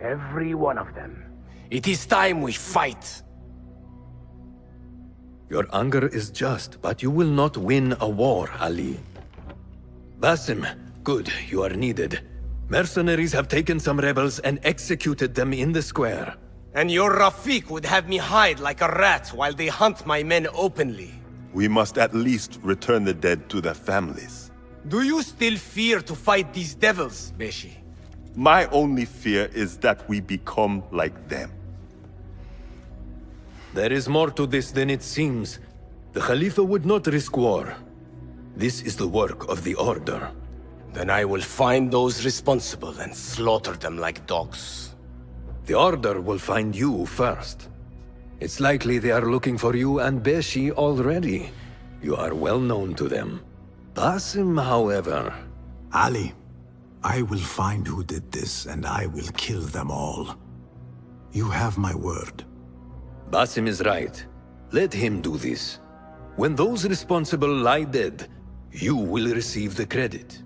Every one of them. It is time we fight. Your anger is just, but you will not win a war, Ali. Basim, good, you are needed. Mercenaries have taken some rebels and executed them in the square. And your Rafik would have me hide like a rat while they hunt my men openly. We must at least return the dead to their families. Do you still fear to fight these devils, Beshi? My only fear is that we become like them. There is more to this than it seems. The Khalifa would not risk war. This is the work of the Order. Then I will find those responsible and slaughter them like dogs. The Order will find you first. It's likely they are looking for you and Beshi already. You are well known to them. Basim, however... Ali, I will find who did this, and I will kill them all. You have my word. Basim is right. Let him do this. When those responsible lie dead, you will receive the credit.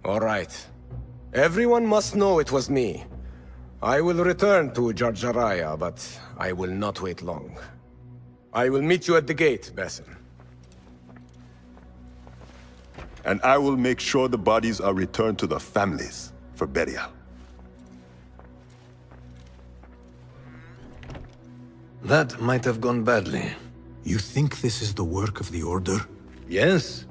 All right. Everyone must know it was me. I will return to Jarjaraya, but I will not wait long. I will meet you at the gate, Basim. And I will make sure the bodies are returned to the families for burial. That might have gone badly. You think this is the work of the Order? Yes.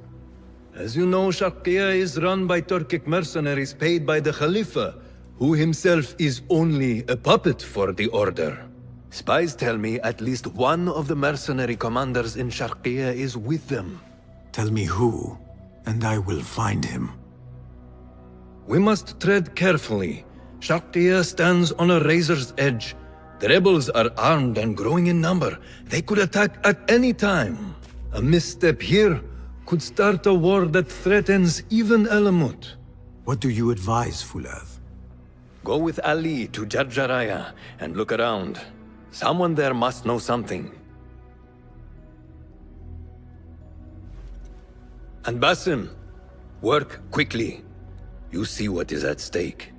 As you know, Sharqiya is run by Turkic mercenaries paid by the Khalifa, who himself is only a puppet for the Order. Spies tell me at least one of the mercenary commanders in Sharqiya is with them. Tell me who, and I will find him. We must tread carefully. Sharqiya stands on a razor's edge. The rebels are armed and growing in number. They could attack at any time. A misstep here could start a war that threatens even Alamut. What do you advise, Fulad? Go with Ali to Jarjaraya and look around. Someone there must know something. And Basim, work quickly. You see what is at stake.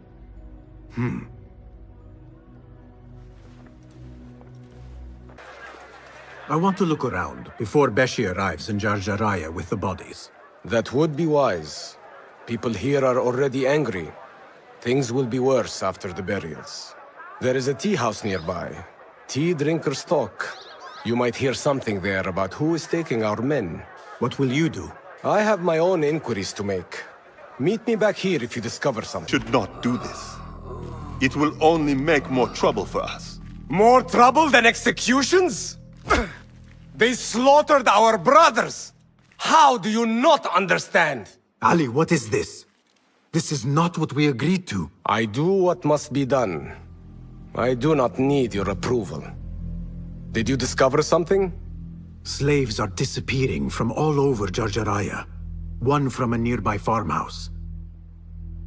I want to look around before Beshi arrives in Jarjaraya with the bodies. That would be wise. People here are already angry. Things will be worse after the burials. There is a tea house nearby. Tea drinkers talk. You might hear something there about who is taking our men. What will you do? I have my own inquiries to make. Meet me back here if you discover something. Should not do this. It will only make more trouble for us. More trouble than executions? They slaughtered our brothers! How do you not understand? Ali, what is this? This is not what we agreed to. I do what must be done. I do not need your approval. Did you discover something? Slaves are disappearing from all over Jarjaraya. One from a nearby farmhouse.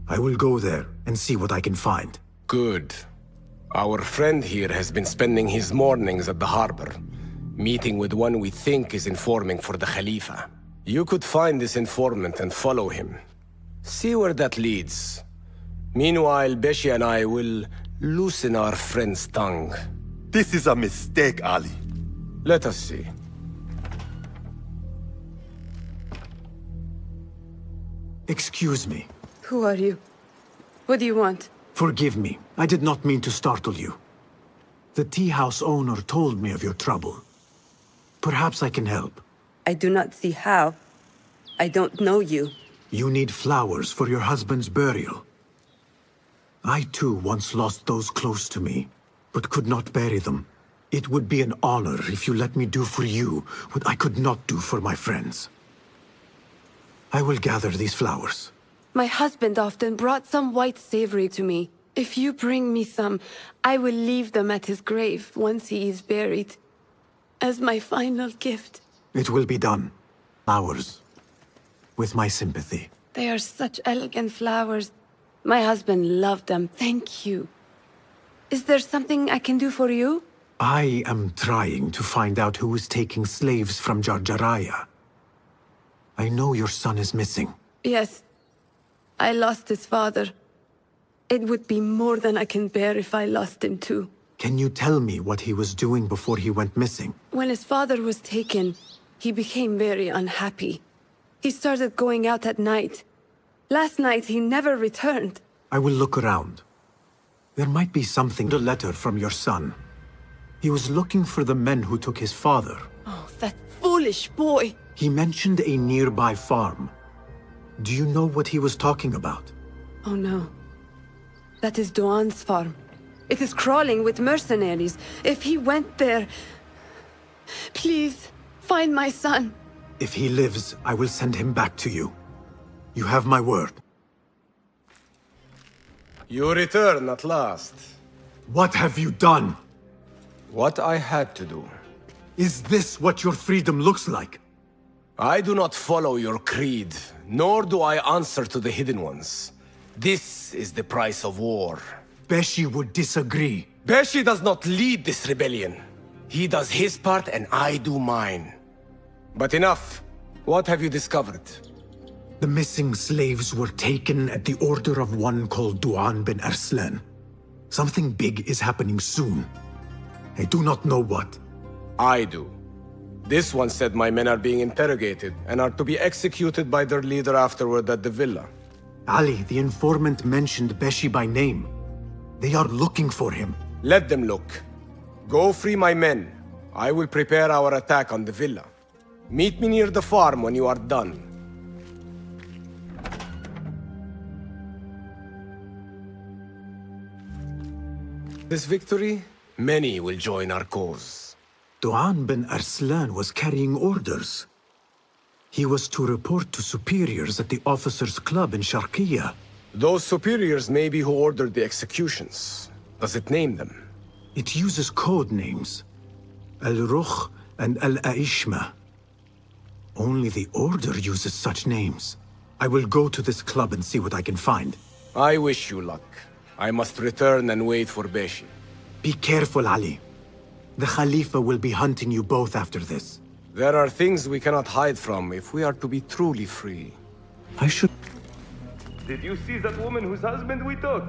I will go there and see what I can find. Good. Our friend here has been spending his mornings at the harbor, meeting with one we think is informing for the Khalifa. You could find this informant and follow him. See where that leads. Meanwhile, Beshi and I will loosen our friend's tongue. This is a mistake, Ali. Let us see. Excuse me. Who are you? What do you want? Forgive me. I did not mean to startle you. The tea house owner told me of your trouble. Perhaps I can help. I do not see how. I don't know you. You need flowers for your husband's burial. I too once lost those close to me, but could not bury them. It would be an honor if you let me do for you what I could not do for my friends. I will gather these flowers. My husband often brought some white savory to me. If you bring me some, I will leave them at his grave once he is buried. As my final gift. It will be done. Flowers. With my sympathy. They are such elegant flowers. My husband loved them. Thank you. Is there something I can do for you? I am trying to find out who is taking slaves from Jarjaraya. I know your son is missing. Yes. I lost his father. It would be more than I can bear if I lost him too. Can you tell me what he was doing before he went missing? When his father was taken, he became very unhappy. He started going out at night. Last night, he never returned. I will look around. There might be something. A letter from your son. He was looking for the men who took his father. Oh, that foolish boy! He mentioned a nearby farm. Do you know what he was talking about? Oh no. That is Duan's farm. It is crawling with mercenaries. If he went there... Please, find my son. If he lives, I will send him back to you. You have my word. You return at last. What have you done? What I had to do. Is this what your freedom looks like? I do not follow your creed, nor do I answer to the Hidden Ones. This is the price of war. Beshi would disagree. Beshi does not lead this rebellion. He does his part and I do mine. But enough. What have you discovered? The missing slaves were taken at the order of one called Duan bin Arslan. Something big is happening soon. I do not know what. I do. This one said my men are being interrogated and are to be executed by their leader afterward at the villa. Ali, the informant, mentioned Beshi by name. They are looking for him. Let them look. Go free my men. I will prepare our attack on the villa. Meet me near the farm when you are done. This victory, many will join our cause. Duan bin Arslan was carrying orders. He was to report to superiors at the officers' club in Sharqiya. Those superiors may be who ordered the executions. Does it name them? It uses code names. Al-Rukh and Al-Aishma. Only the Order uses such names. I will go to this club and see what I can find. I wish you luck. I must return and wait for Beshi. Be careful, Ali. The Khalifa will be hunting you both after this. There are things we cannot hide from if we are to be truly free. I should... Did you see that woman whose husband we took?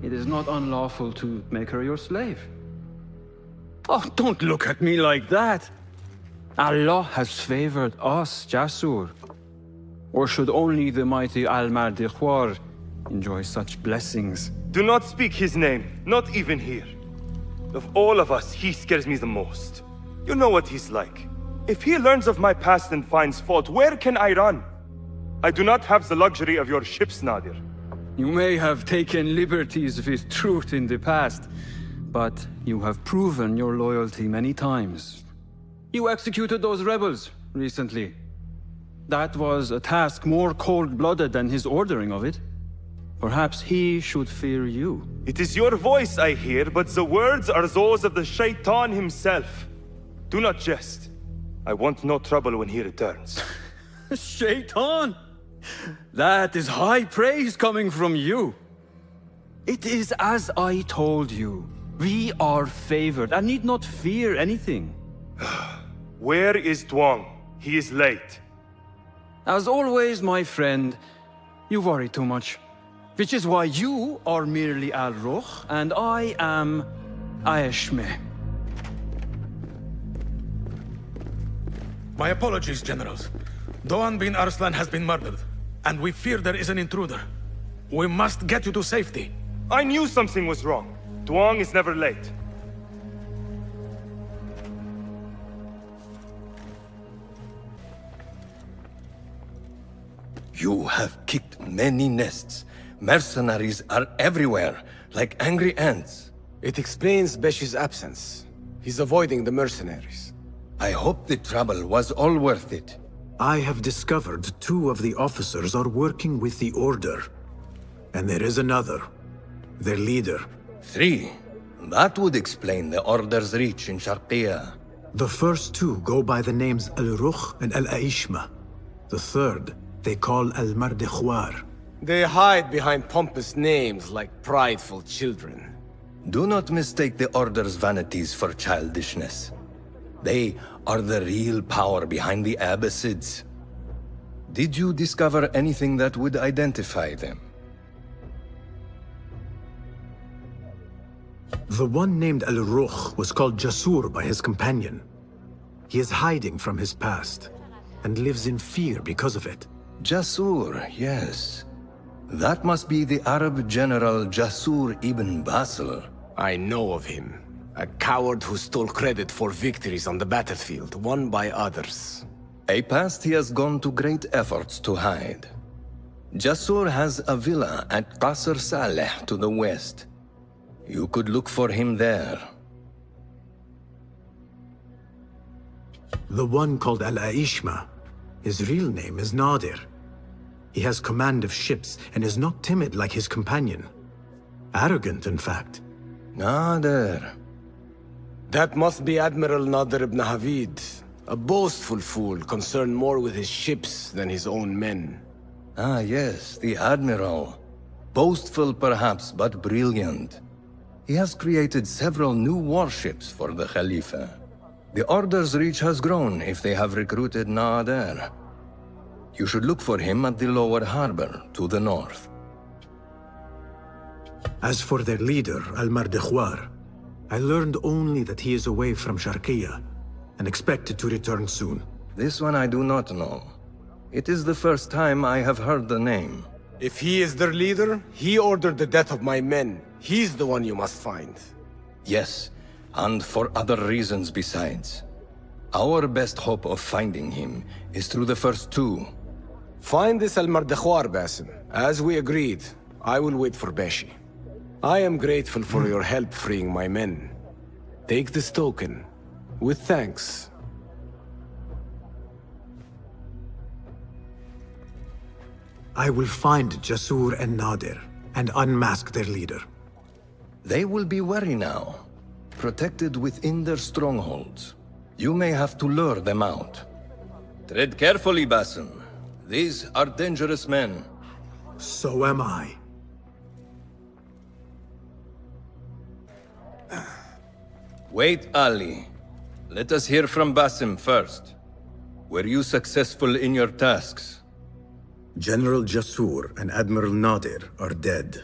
It is not unlawful to make her your slave. Oh, don't look at me like that. Allah has favored us, Jasur. Or should only the mighty Al-Mardikhwar enjoy such blessings? Do not speak his name, not even here. Of all of us, he scares me the most. You know what he's like. If he learns of my past and finds fault, where can I run? I do not have the luxury of your ships, Nadir. You may have taken liberties with truth in the past, but you have proven your loyalty many times. You executed those rebels recently. That was a task more cold-blooded than his ordering of it. Perhaps he should fear you. It is your voice I hear, but the words are those of the Shaitan himself. Do not jest. I want no trouble when he returns. Shaitan! That is high praise coming from you. It is as I told you. We are favored and need not fear anything. Where is Duang? He is late. As always, my friend, you worry too much. Which is why you are merely Al-Rukh and I am Aishmeh. My apologies, generals. Doan bin Arslan has been murdered, and we fear there is an intruder. We must get you to safety. I knew something was wrong. Duang is never late. You have kicked many nests. Mercenaries are everywhere, like angry ants. It explains Beshi's absence. He's avoiding the mercenaries. I hope the trouble was all worth it. I have discovered 2 of the officers are working with the Order. And there is another. Their leader. 3. That would explain the Order's reach in Sharqiya. The first 2 go by the names Al-Rukh and Al-Aishma. The third, they call Al-Mardikhwar. They hide behind pompous names like prideful children. Do not mistake the Order's vanities for childishness. They are the real power behind the Abbasids. Did you discover anything that would identify them? The one named Al-Rukh was called Jasur by his companion. He is hiding from his past, and lives in fear because of it. Jasur, yes. That must be the Arab general Jasur ibn Basil. I know of him. A coward who stole credit for victories on the battlefield, won by others. A past he has gone to great efforts to hide. Jasur has a villa at Qasr Saleh to the west. You could look for him there. The one called Al-Aishma. His real name is Nadir. He has command of ships and is not timid like his companion. Arrogant, in fact. Nadir. That must be Admiral Nadir ibn Havid. A boastful fool, concerned more with his ships than his own men. Ah, yes, the Admiral. Boastful perhaps, but brilliant. He has created several new warships for the Khalifa. The Order's reach has grown if they have recruited Nadir. You should look for him at the lower harbor, to the north. As for their leader, Al-Mardikhwar, I learned only that he is away from Sharqiyya and expected to return soon. This one I do not know. It is the first time I have heard the name. If he is their leader, he ordered the death of my men. He's the one you must find. Yes, and for other reasons besides. Our best hope of finding him is through the first two. Find this Al-Mardikhwar, Basim. As we agreed, I will wait for Beshi. I am grateful for your help freeing my men. Take this token, with thanks. I will find Jasur and Nadir and unmask their leader. They will be wary now, protected within their strongholds. You may have to lure them out. Tread carefully, Basim. These are dangerous men. So am I. Wait, Ali. Let us hear from Basim first. Were you successful in your tasks? General Jasur and Admiral Nadir are dead.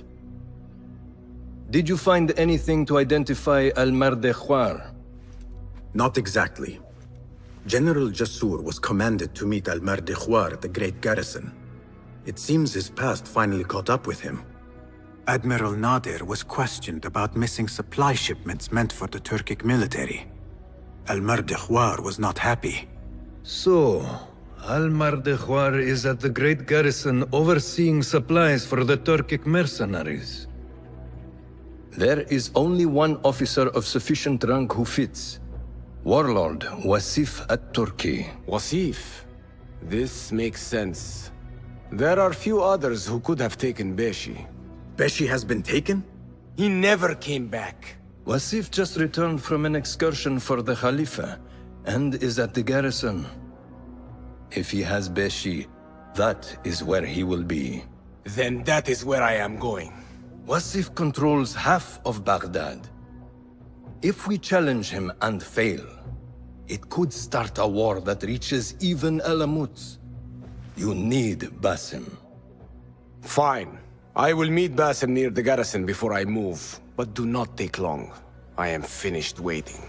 Did you find anything to identify Al-Mardikhwar? Not exactly. General Jasur was commanded to meet Al-Mardikhwar at the Great Garrison. It seems his past finally caught up with him. Admiral Nadir was questioned about missing supply shipments meant for the Turkic military. Al-Mardikhwar was not happy. So, Al-Mardikhwar is at the Great Garrison overseeing supplies for the Turkic mercenaries. There is only one officer of sufficient rank who fits. Warlord Wasif at-Turki. Wasif. This makes sense. There are few others who could have taken Beshi. Beshi has been taken? He never came back. Wasif just returned from an excursion for the Khalifa and is at the garrison. If he has Beshi, that is where he will be. Then that is where I am going. Wasif controls half of Baghdad. If we challenge him and fail, it could start a war that reaches even Alamut. You need Basim. Fine. I will meet Basim near the garrison before I move, but do not take long. I am finished waiting.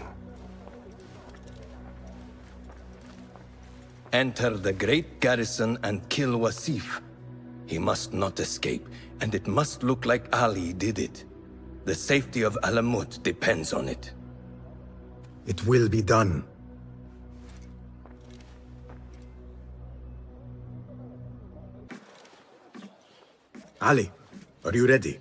Enter the great garrison and kill Wasif. He must not escape, and it must look like Ali did it. The safety of Alamut depends on it. It will be done. Ali, are you ready?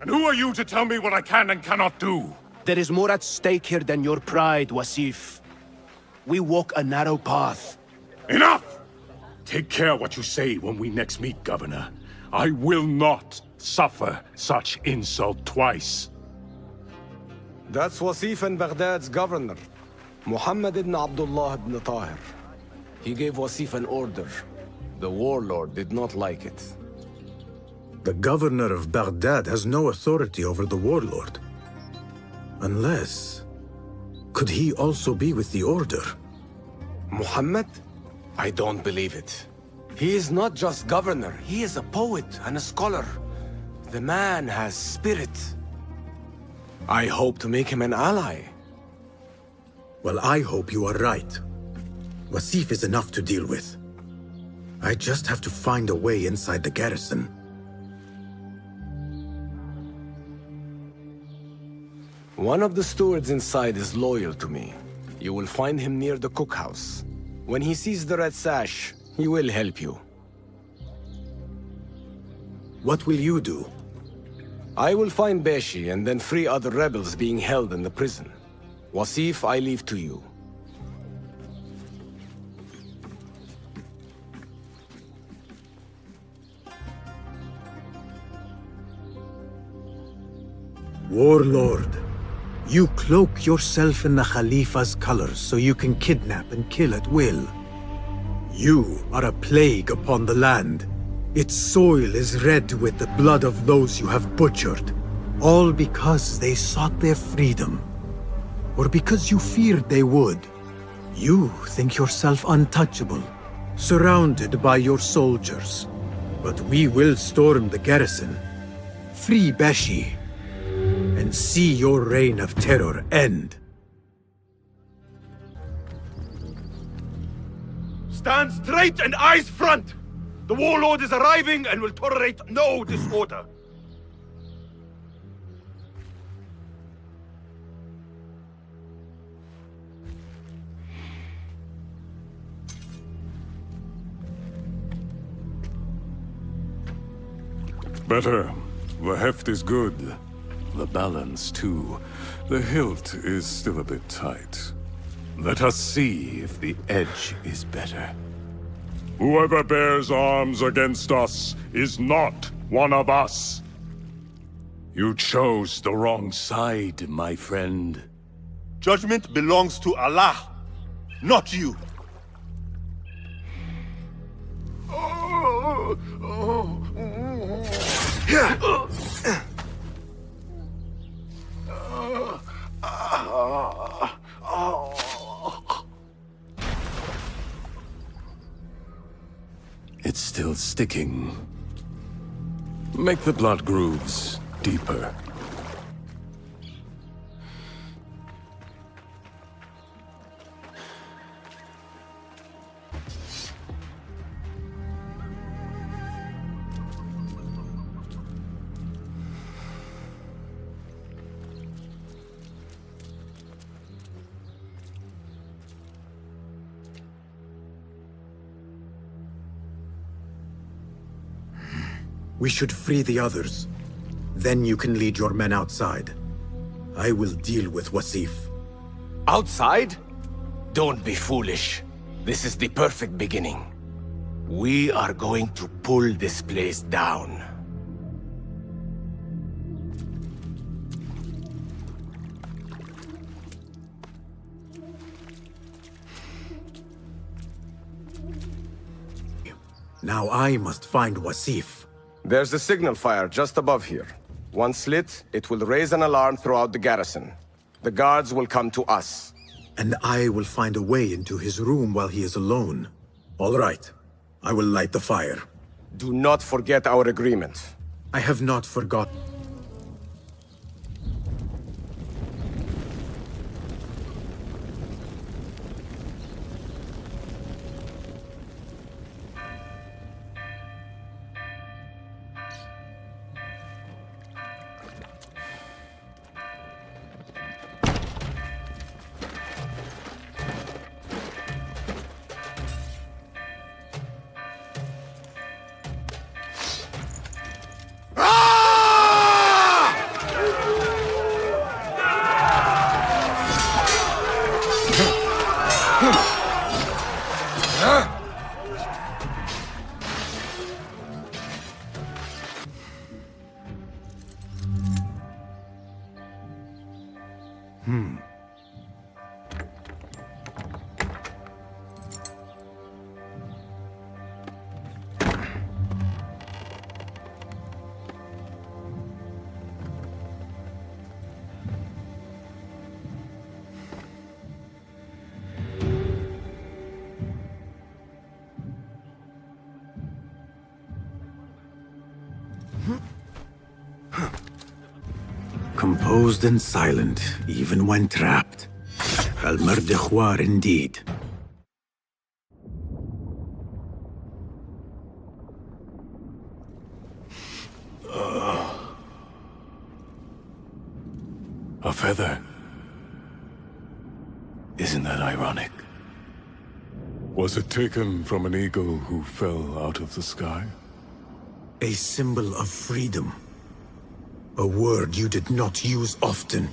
And who are you to tell me what I can and cannot do? There is more at stake here than your pride, Wasif. We walk a narrow path. Enough! Take care what you say when we next meet, Governor. I will not suffer such insult twice. That's Wasif and Baghdad's governor, Muhammad ibn Abdullah ibn Tahir. He gave Wasif an order. The warlord did not like it. The governor of Baghdad has no authority over the warlord. Unless... could he also be with the order? Muhammad? I don't believe it. He is not just governor, he is a poet and a scholar. The man has spirit. I hope to make him an ally. Well, I hope you are right. Wasif is enough to deal with. I just have to find a way inside the garrison. One of the stewards inside is loyal to me. You will find him near the cookhouse. When he sees the red sash, he will help you. What will you do? I will find Beshi and then free other rebels being held in the prison. Wasif, I leave to you. Warlord, you cloak yourself in the Khalifa's colors so you can kidnap and kill at will. You are a plague upon the land. Its soil is red with the blood of those you have butchered, all because they sought their freedom, or because you feared they would. You think yourself untouchable, surrounded by your soldiers. But we will storm the garrison, free Beshi, and see your reign of terror end. Stand straight and eyes front! The warlord is arriving and will tolerate no disorder. Better. The heft is good. The balance, too. The hilt is still a bit tight. Let us see if the edge is better. Whoever bears arms against us is not one of us. You chose the wrong side, my friend. Judgment belongs to Allah, not you. It's still sticking. Make the blood grooves deeper. We should free the others. Then you can lead your men outside. I will deal with Wasif. Outside? Don't be foolish. This is the perfect beginning. We are going to pull this place down. Now I must find Wasif. There's a signal fire just above here. Once lit, it will raise an alarm throughout the garrison. The guards will come to us. And I will find a way into his room while he is alone. All right. I will light the fire. Do not forget our agreement. I have not forgotten. Composed and silent, even when trapped. Al-Mardikhwar indeed. A feather. Isn't that ironic? Was it taken from an eagle who fell out of the sky? A symbol of freedom. A word you did not use often.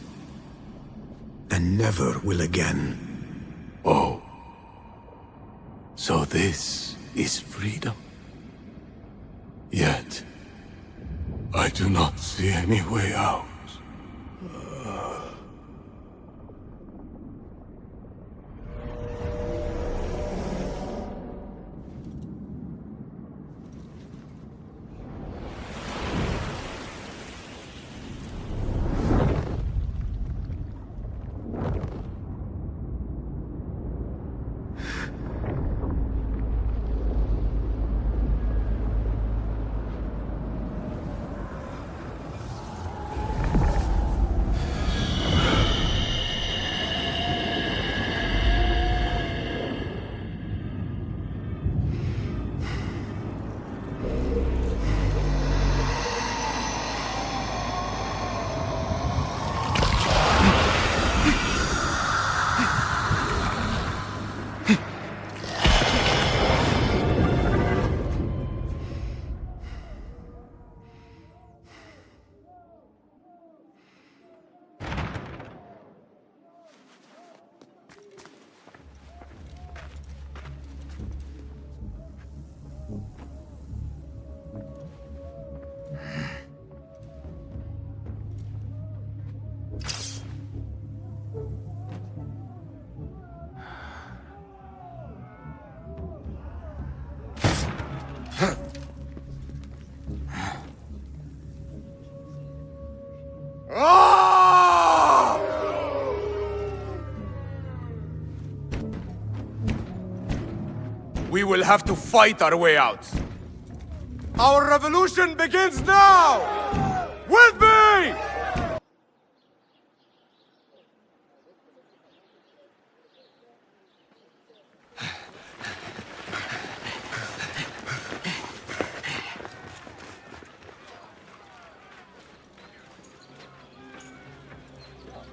And never will again. Oh. So this is freedom. Yet, I do not see any way out. We will have to fight our way out. Our revolution begins now! With me!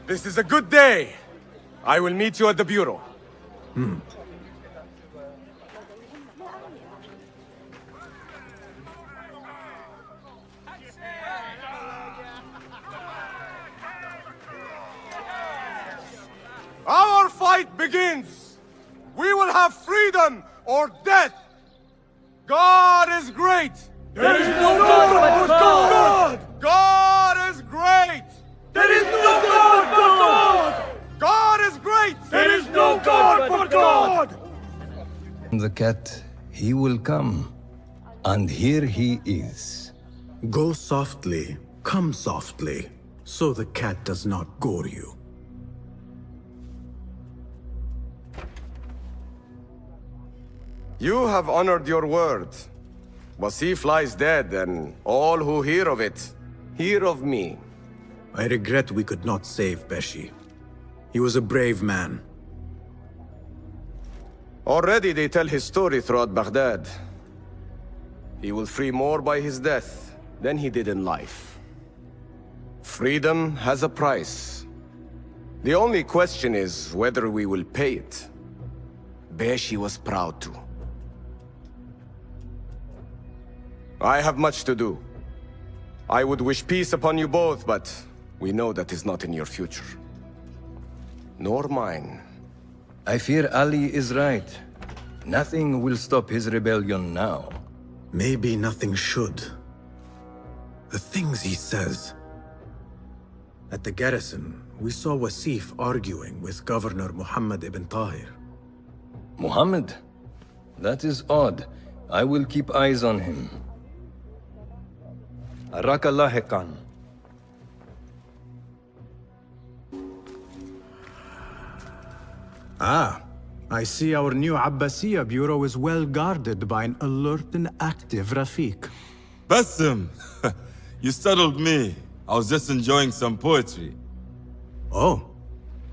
This is a good day. I will meet you at the bureau. Our fight begins! We will have freedom or death! God is great! There is no God but God! God is great! There is no God but God! God is great! There is no God but God! The cat, he will come. And here he is. Go softly, come softly, so the cat does not gore you. You have honored your word. Wasif lies dead, and all who hear of it, hear of me. I regret we could not save Beshi. He was a brave man. Already they tell his story throughout Baghdad. He will free more by his death than he did in life. Freedom has a price. The only question is whether we will pay it. Beshi was proud to. I have much to do. I would wish peace upon you both, but we know that is not in your future. Nor mine. I fear Ali is right. Nothing will stop his rebellion now. Maybe nothing should. The things he says. At the garrison, we saw Wasif arguing with Governor Muhammad ibn Tahir. Muhammad? That is odd. I will keep eyes on him. أراك لاحقاً. Ah, I see our new Abbasiyya bureau is well guarded by an alert and active Rafiq. Bassem! You startled me. I was just enjoying some poetry. Oh?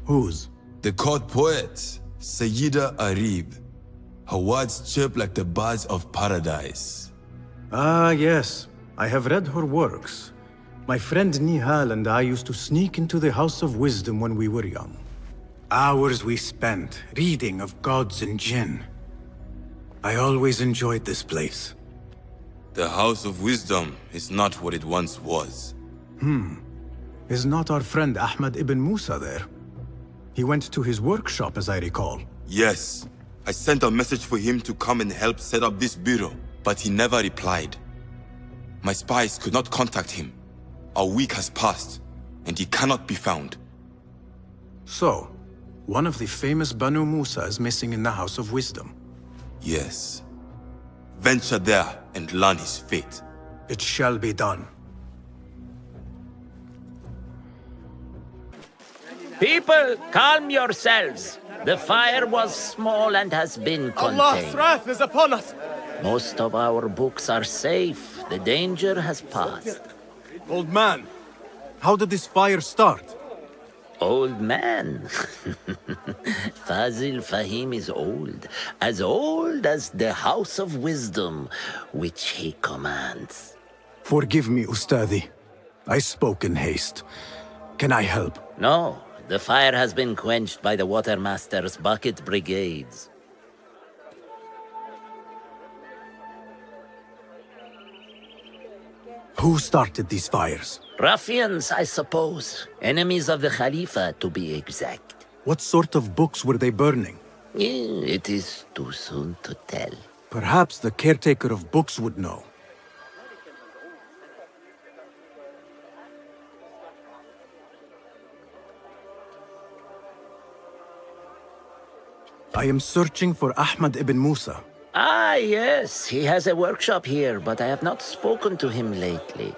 Whose? The court poet, Sayyida Arib. Her words chirp like the birds of paradise. Ah, yes. I have read her works. My friend Nihal and I used to sneak into the House of Wisdom when we were young. Hours we spent reading of gods and jinn. I always enjoyed this place. The House of Wisdom is not what it once was. Is not our friend Ahmad ibn Musa there? He went to his workshop, as I recall. Yes. I sent a message for him to come and help set up this bureau, but he never replied. My spies could not contact him. A week has passed, and he cannot be found. So, one of the famous Banu Musa is missing in the House of Wisdom. Yes. Venture there and learn his fate. It shall be done. People, calm yourselves. The fire was small and has been contained. Allah's wrath is upon us! Most of our books are safe. The danger has passed. Old man, how did this fire start? Old man? Fazil Fahim is old as the House of Wisdom, which he commands. Forgive me, Ustadi. I spoke in haste. Can I help? No, the fire has been quenched by the Watermaster's bucket brigades. Who started these fires? Ruffians, I suppose. Enemies of the Khalifa, to be exact. What sort of books were they burning? It is too soon to tell. Perhaps the caretaker of books would know. I am searching for Ahmad ibn Musa. Ah, yes, he has a workshop here, but I have not spoken to him lately.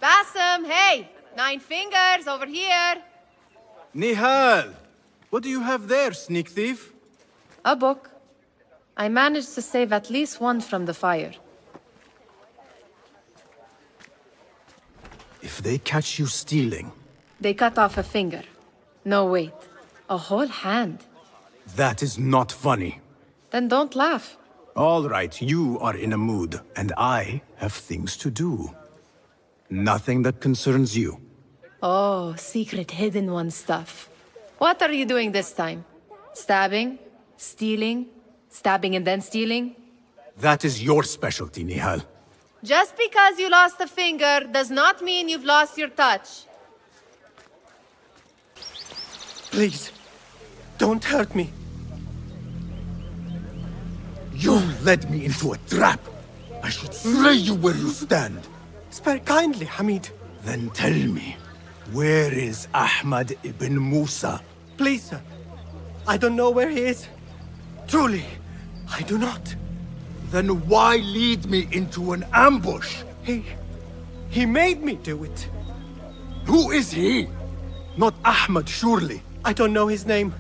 Bassem, hey! 9 fingers, over here! Nihal! What do you have there, sneak thief? A book. I managed to save at least one from the fire. If they catch you stealing... They cut off a finger. No, wait. A whole hand. That is not funny. Then don't laugh. All right, you are in a mood, and I have things to do. Nothing that concerns you. Oh, secret hidden one stuff. What are you doing this time? Stabbing? Stealing? Stabbing and then stealing? That is your specialty, Nihal. Just because you lost a finger does not mean you've lost your touch. Please, don't hurt me. You led me into a trap. I should slay you where you stand. Spare kindly, Hamid. Then tell me, where is Ahmad ibn Musa? Please, sir. I don't know where he is. Truly, I do not. Then why lead me into an ambush? He made me do it. Who is he? Not Ahmad, surely. I don't know his name.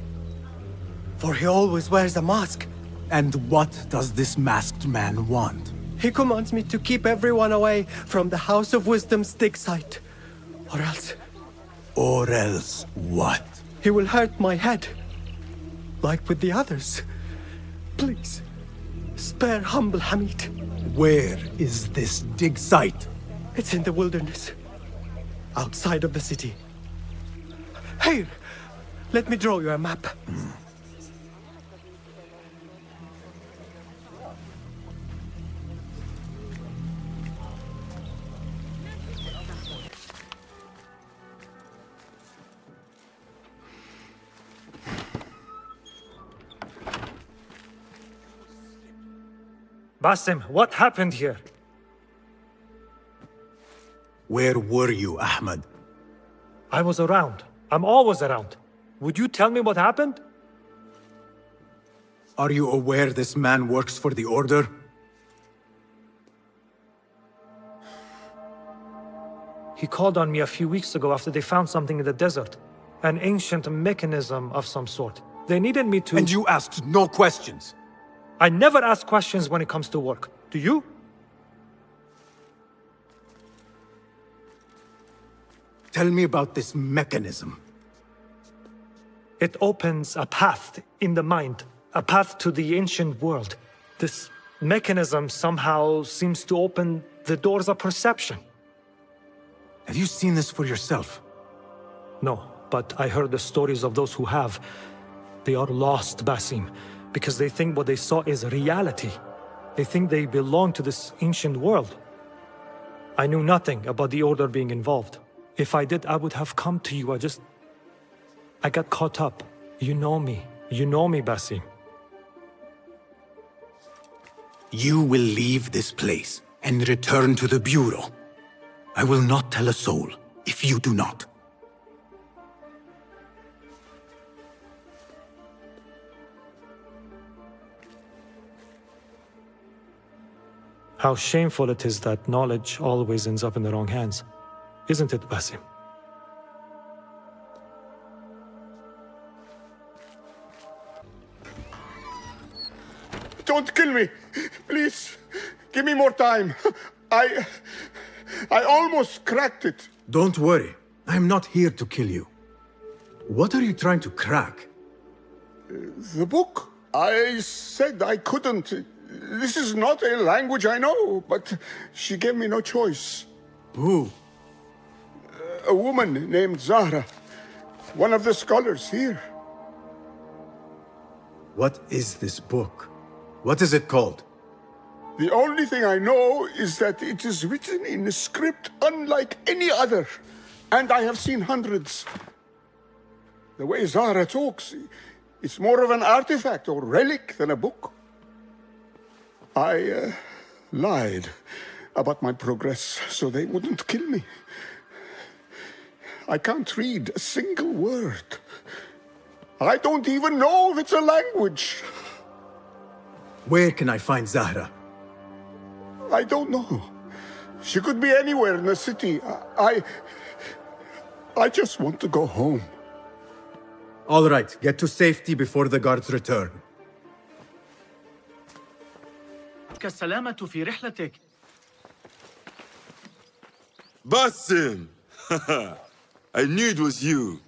For he always wears a mask. And what does this masked man want? He commands me to keep everyone away from the House of Wisdom's dig site. Or else... Or else what? He will hurt my head. Like with the others. Please, spare humble Hamid. Where is this dig site? It's in the wilderness. Outside of the city. Here, let me draw you a map. Bassem, what happened here? Where were you, Ahmad? I was around. I'm always around. Would you tell me what happened? Are you aware this man works for the Order? He called on me a few weeks ago after they found something in the desert. An ancient mechanism of some sort. They needed me to... And you asked no questions? I never ask questions when it comes to work. Do you? Tell me about this mechanism. It opens a path in the mind, a path to the ancient world. This mechanism somehow seems to open the doors of perception. Have you seen this for yourself? No, but I heard the stories of those who have. They are lost, Basim, because they think what they saw is reality. They think they belong to this ancient world. I knew nothing about the Order being involved. If I did, I would have come to you. I got caught up. You know me, Basim. You will leave this place and return to the Bureau. I will not tell a soul if you do not. How shameful it is that knowledge always ends up in the wrong hands. Isn't it, Basim? Don't kill me! Please, give me more time. I almost cracked it. Don't worry. I am not here to kill you. What are you trying to crack? The book. I said I couldn't. This is not a language I know, but she gave me no choice. Who? A woman named Zahra. One of the scholars here. What is this book? What is it called? The only thing I know is that it is written in a script unlike any other. And I have seen hundreds. The way Zahra talks, it's more of an artifact or relic than a book. I lied about my progress so they wouldn't kill me. I can't read a single word. I don't even know if it's a language. Where can I find Zahra? I don't know. She could be anywhere in the city. I just want to go home. All right, get to safety before the guards return. السلامة في رحلتك. Basim! I knew it was you.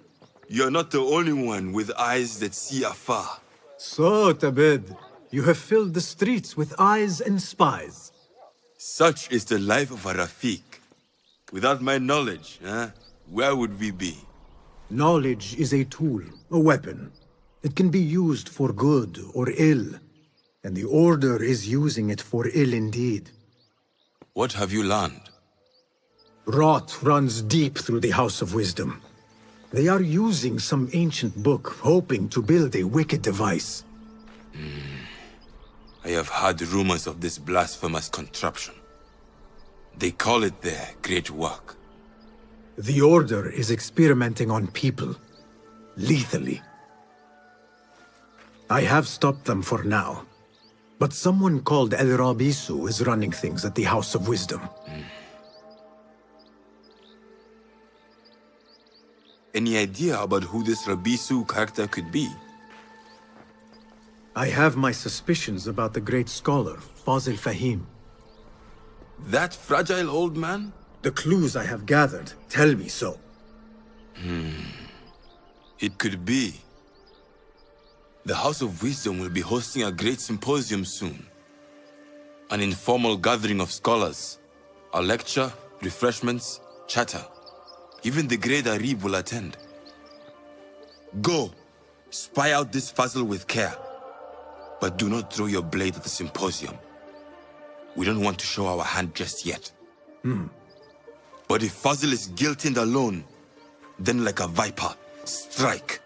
You're not the only one with eyes that see afar. So, Tabid, you have filled the streets with eyes and spies. Such is the life of a Rafiq. Without my knowledge, where would we be? Knowledge is a tool, a weapon. It can be used for good or ill. And the Order is using it for ill indeed. What have you learned? Rot runs deep through the House of Wisdom. They are using some ancient book, hoping to build a wicked device. I have heard rumors of this blasphemous contraption. They call it their great work. The Order is experimenting on people, lethally. I have stopped them for now. But someone called El Rabisu is running things at the House of Wisdom. Any idea about who this Rabisu character could be? I have my suspicions about the great scholar, Fazil Fahim. That fragile old man? The clues I have gathered tell me so. It could be. The House of Wisdom will be hosting a great symposium soon. An informal gathering of scholars. A lecture, refreshments, chatter. Even the great Arib will attend. Go, spy out this puzzle with care. But do not throw your blade at the symposium. We don't want to show our hand just yet. But if Fazil is guilty and alone, then like a viper, strike.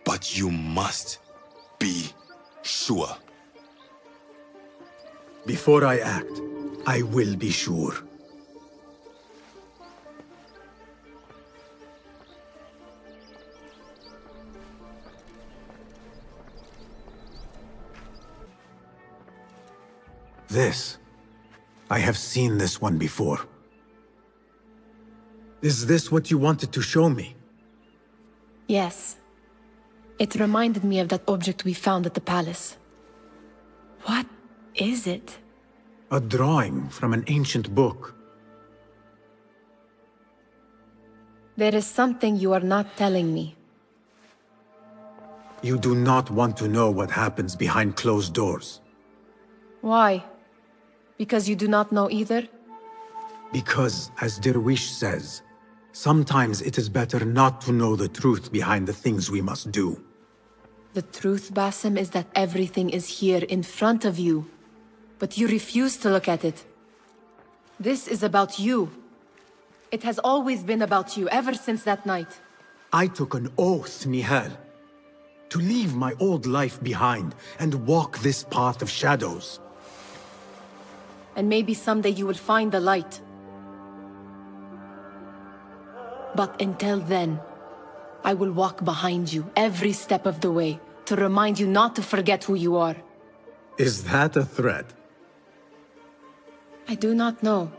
But you must be sure. Before I act, I will be sure. This. I have seen this one before. Is this what you wanted to show me? Yes. It reminded me of that object we found at the palace. What is it? A drawing from an ancient book. There is something you are not telling me. You do not want to know what happens behind closed doors. Why? Because you do not know either? Because, as Derwish says, sometimes it is better not to know the truth behind the things we must do. The truth, Basim, is that everything is here in front of you. But you refuse to look at it. This is about you. It has always been about you, ever since that night. I took an oath, Nihal, to leave my old life behind and walk this path of shadows. And maybe someday you will find the light. But until then, I will walk behind you every step of the way to remind you not to forget who you are. Is that a threat? I do not know.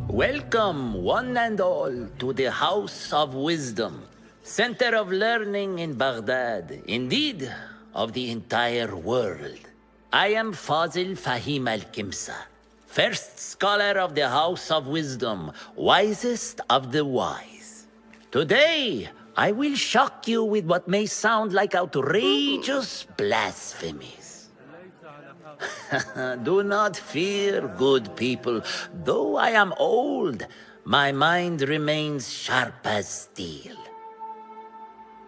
Welcome, one and all, to the House of Wisdom, center of learning in Baghdad, indeed, of the entire world. I am Fazil Fahim al-Kimsa, first scholar of the House of Wisdom, wisest of the wise. Today, I will shock you with what may sound like outrageous blasphemies. Do not fear, good people. Though I am old, my mind remains sharp as steel.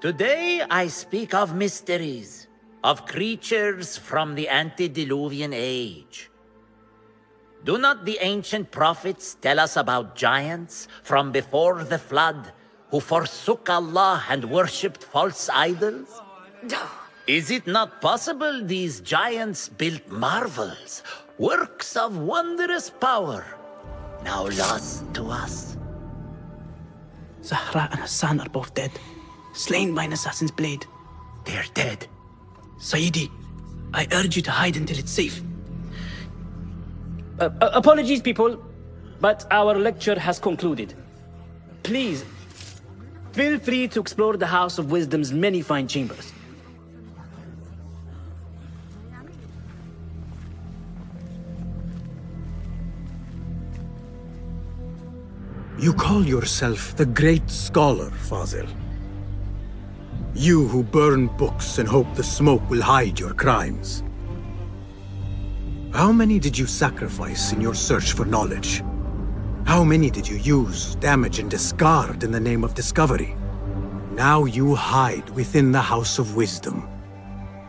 Today I speak of mysteries, of creatures from the antediluvian age. Do not the ancient prophets tell us about giants from before the flood who forsook Allah and worshipped false idols? Is it not possible these giants built marvels, works of wondrous power, now lost to us? Zahra and Hassan are both dead, slain by an assassin's blade. They're dead. Sayyidi, I urge you to hide until it's safe. Apologies, people, but our lecture has concluded. Please, feel free to explore the House of Wisdom's many fine chambers. You call yourself the great scholar, Fazil. You who burn books and hope the smoke will hide your crimes. How many did you sacrifice in your search for knowledge? How many did you use, damage, and discard in the name of discovery? Now you hide within the House of Wisdom.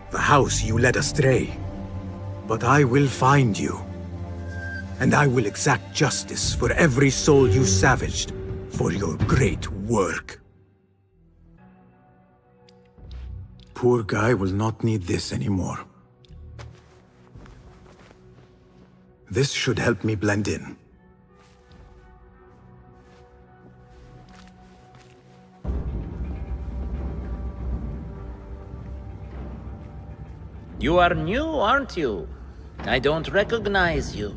The house you led astray. But I will find you. And I will exact justice for every soul you savaged for your great work. Poor guy will not need this anymore. This should help me blend in. You are new, aren't you? I don't recognize you.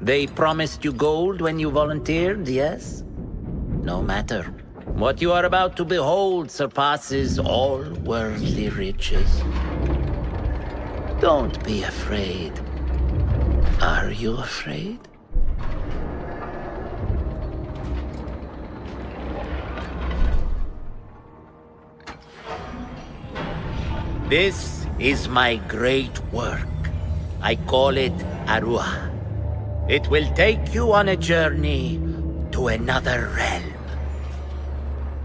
They promised you gold when you volunteered, yes? No matter. What you are about to behold surpasses all worldly riches. Don't be afraid. Are you afraid? This is my great work. I call it Aruah. It will take you on a journey to another realm.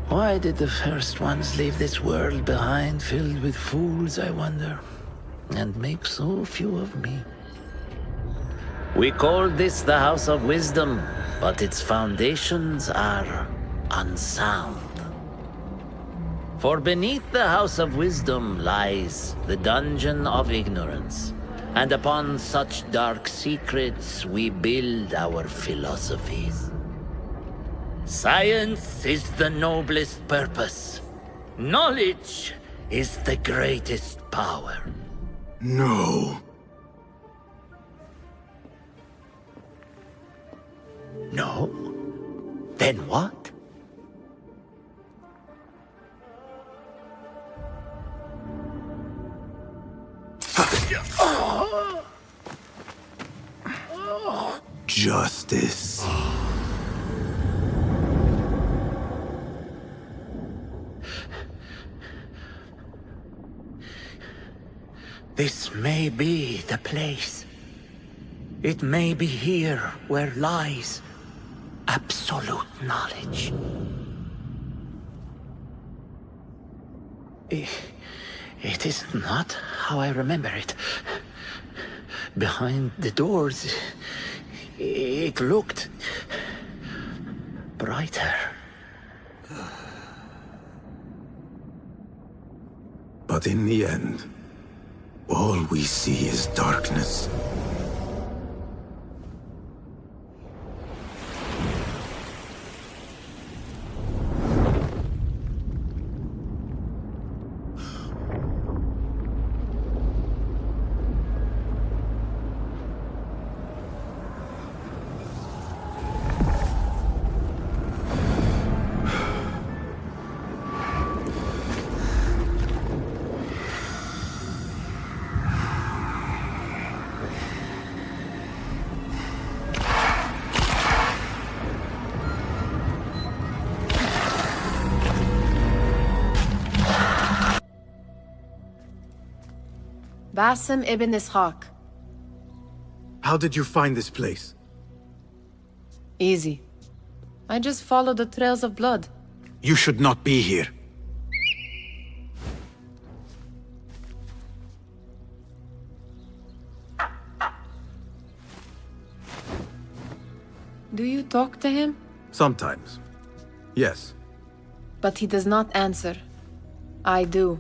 Why did the first ones leave this world behind, filled with fools, I wonder, and make so few of me? We call this the House of Wisdom, but its foundations are unsound. For beneath the House of Wisdom lies the Dungeon of Ignorance, and upon such dark secrets we build our philosophies. Science is the noblest purpose. Knowledge is the greatest power. No. No? Then what? Justice. This may be the place. It may be here where lies absolute knowledge. It is not how I remember it. Behind the doors, it looked brighter. But in the end, all we see is darkness. Basim ibn Ishaq. How did you find this place? Easy. I just followed the trails of blood. You should not be here. Do you talk to him? Sometimes. Yes. But he does not answer. I do.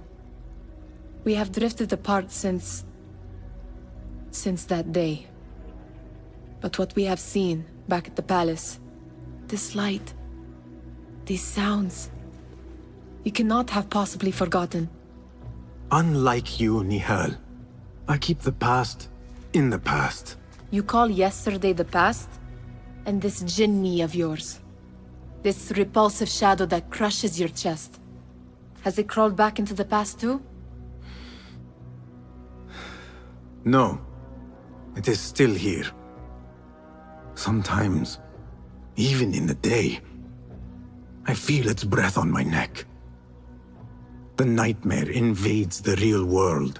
We have drifted apart since that day. But what we have seen back at the palace, this light, these sounds, you cannot have possibly forgotten. Unlike you, Nihal, I keep the past in the past. You call yesterday the past? And this jinni of yours, this repulsive shadow that crushes your chest, has it crawled back into the past too? No, it is still here. Sometimes, even in the day, I feel its breath on my neck. The nightmare invades the real world,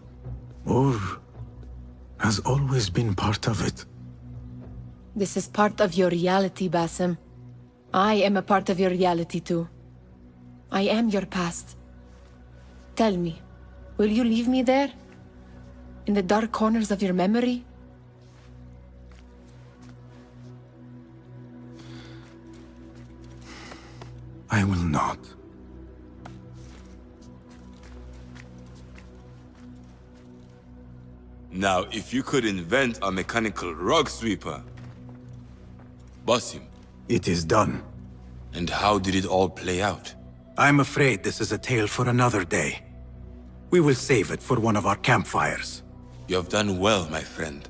or has always been part of it. This is part of your reality, Basim. I am a part of your reality too. I am your past. Tell me, will you leave me there? In the dark corners of your memory? I will not. Now, if you could invent a mechanical rug sweeper, Basim. It is done. And how did it all play out? I'm afraid this is a tale for another day. We will save it for one of our campfires. You have done well, my friend.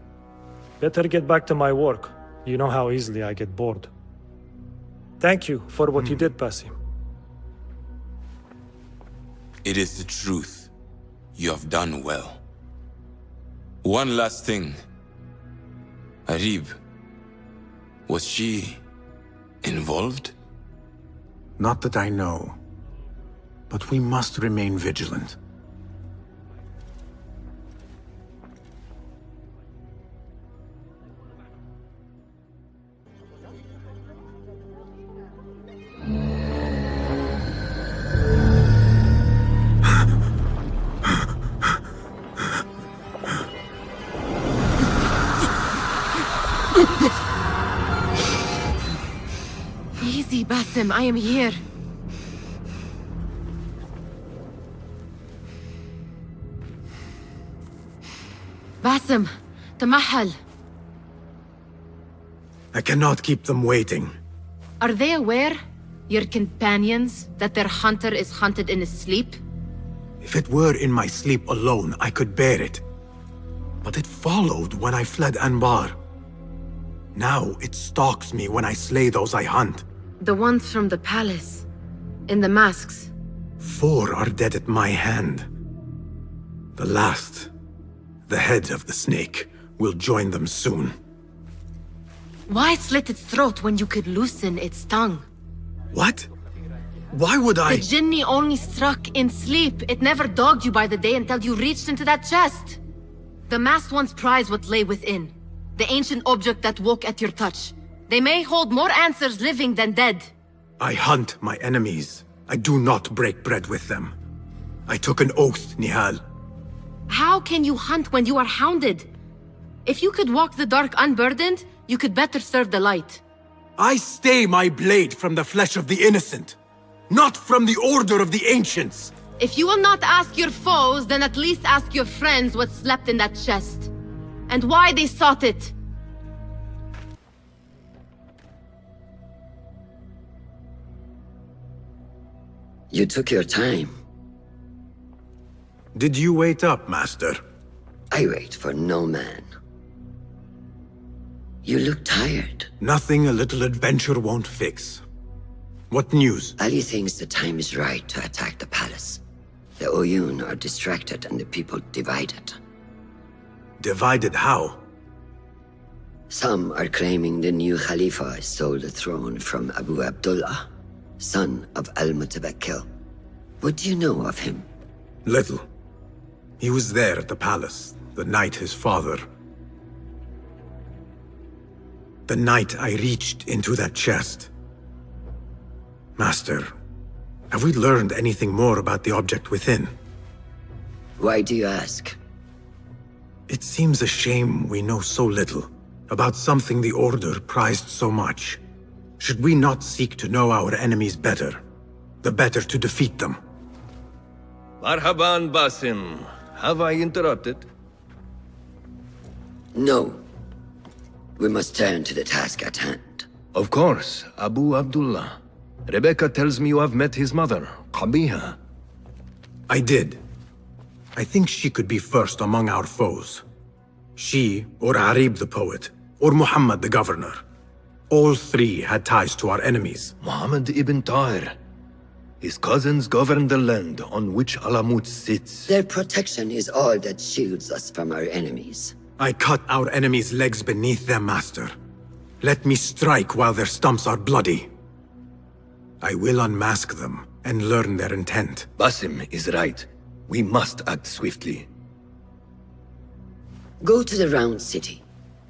Better get back to my work. You know how easily I get bored. Thank you for what you did, Basim. It is the truth. You have done well. One last thing. Arib. Was she involved? Not that I know. But we must remain vigilant. Easy, Basim, I am here. Basim, Tamahal. I cannot keep them waiting. Are they aware, your companions, that their hunter is hunted in his sleep? If it were in my sleep alone, I could bear it. But it followed when I fled Anbar. Now it stalks me when I slay those I hunt. The ones from the palace, in the masks. 4 are dead at my hand. The last, the head of the snake, will join them soon. Why slit its throat when you could loosen its tongue? What? Why would I? The Jinni only struck in sleep. It never dogged you by the day until you reached into that chest. The masked ones prize what lay within. The ancient object that woke at your touch. They may hold more answers living than dead. I hunt my enemies. I do not break bread with them. I took an oath, Nihal. How can you hunt when you are hounded? If you could walk the dark unburdened, you could better serve the light. I stay my blade from the flesh of the innocent, not from the order of the ancients. If you will not ask your foes, then at least ask your friends what slept in that chest. And why they sought it. You took your time. Did you wait up, Master? I wait for no man. You look tired. Nothing a little adventure won't fix. What news? Ali thinks the time is right to attack the palace. The Oyun are distracted and the people divided. Divided how? Some are claiming the new Khalifa stole the throne from Abu Abdullah, son of Al-Mutawakkil. What do you know of him? Little. He was there at the palace, the night his father... The night I reached into that chest. Master, have we learned anything more about the object within? Why do you ask? It seems a shame we know so little about something the Order prized so much. Should we not seek to know our enemies better, the better to defeat them? Marhaban, Basim. Have I interrupted? No. We must turn to the task at hand. Of course, Abu Abdullah. Rebecca tells me you have met his mother, Qabiha. I did. I think she could be first among our foes. She, or Arib the poet, or Muhammad the governor. All three had ties to our enemies. Muhammad ibn Tahir. His cousins govern the land on which Alamut sits. Their protection is all that shields us from our enemies. I cut our enemies' legs beneath them, Master. Let me strike while their stumps are bloody. I will unmask them and learn their intent. Basim is right. We must act swiftly. Go to the Round City.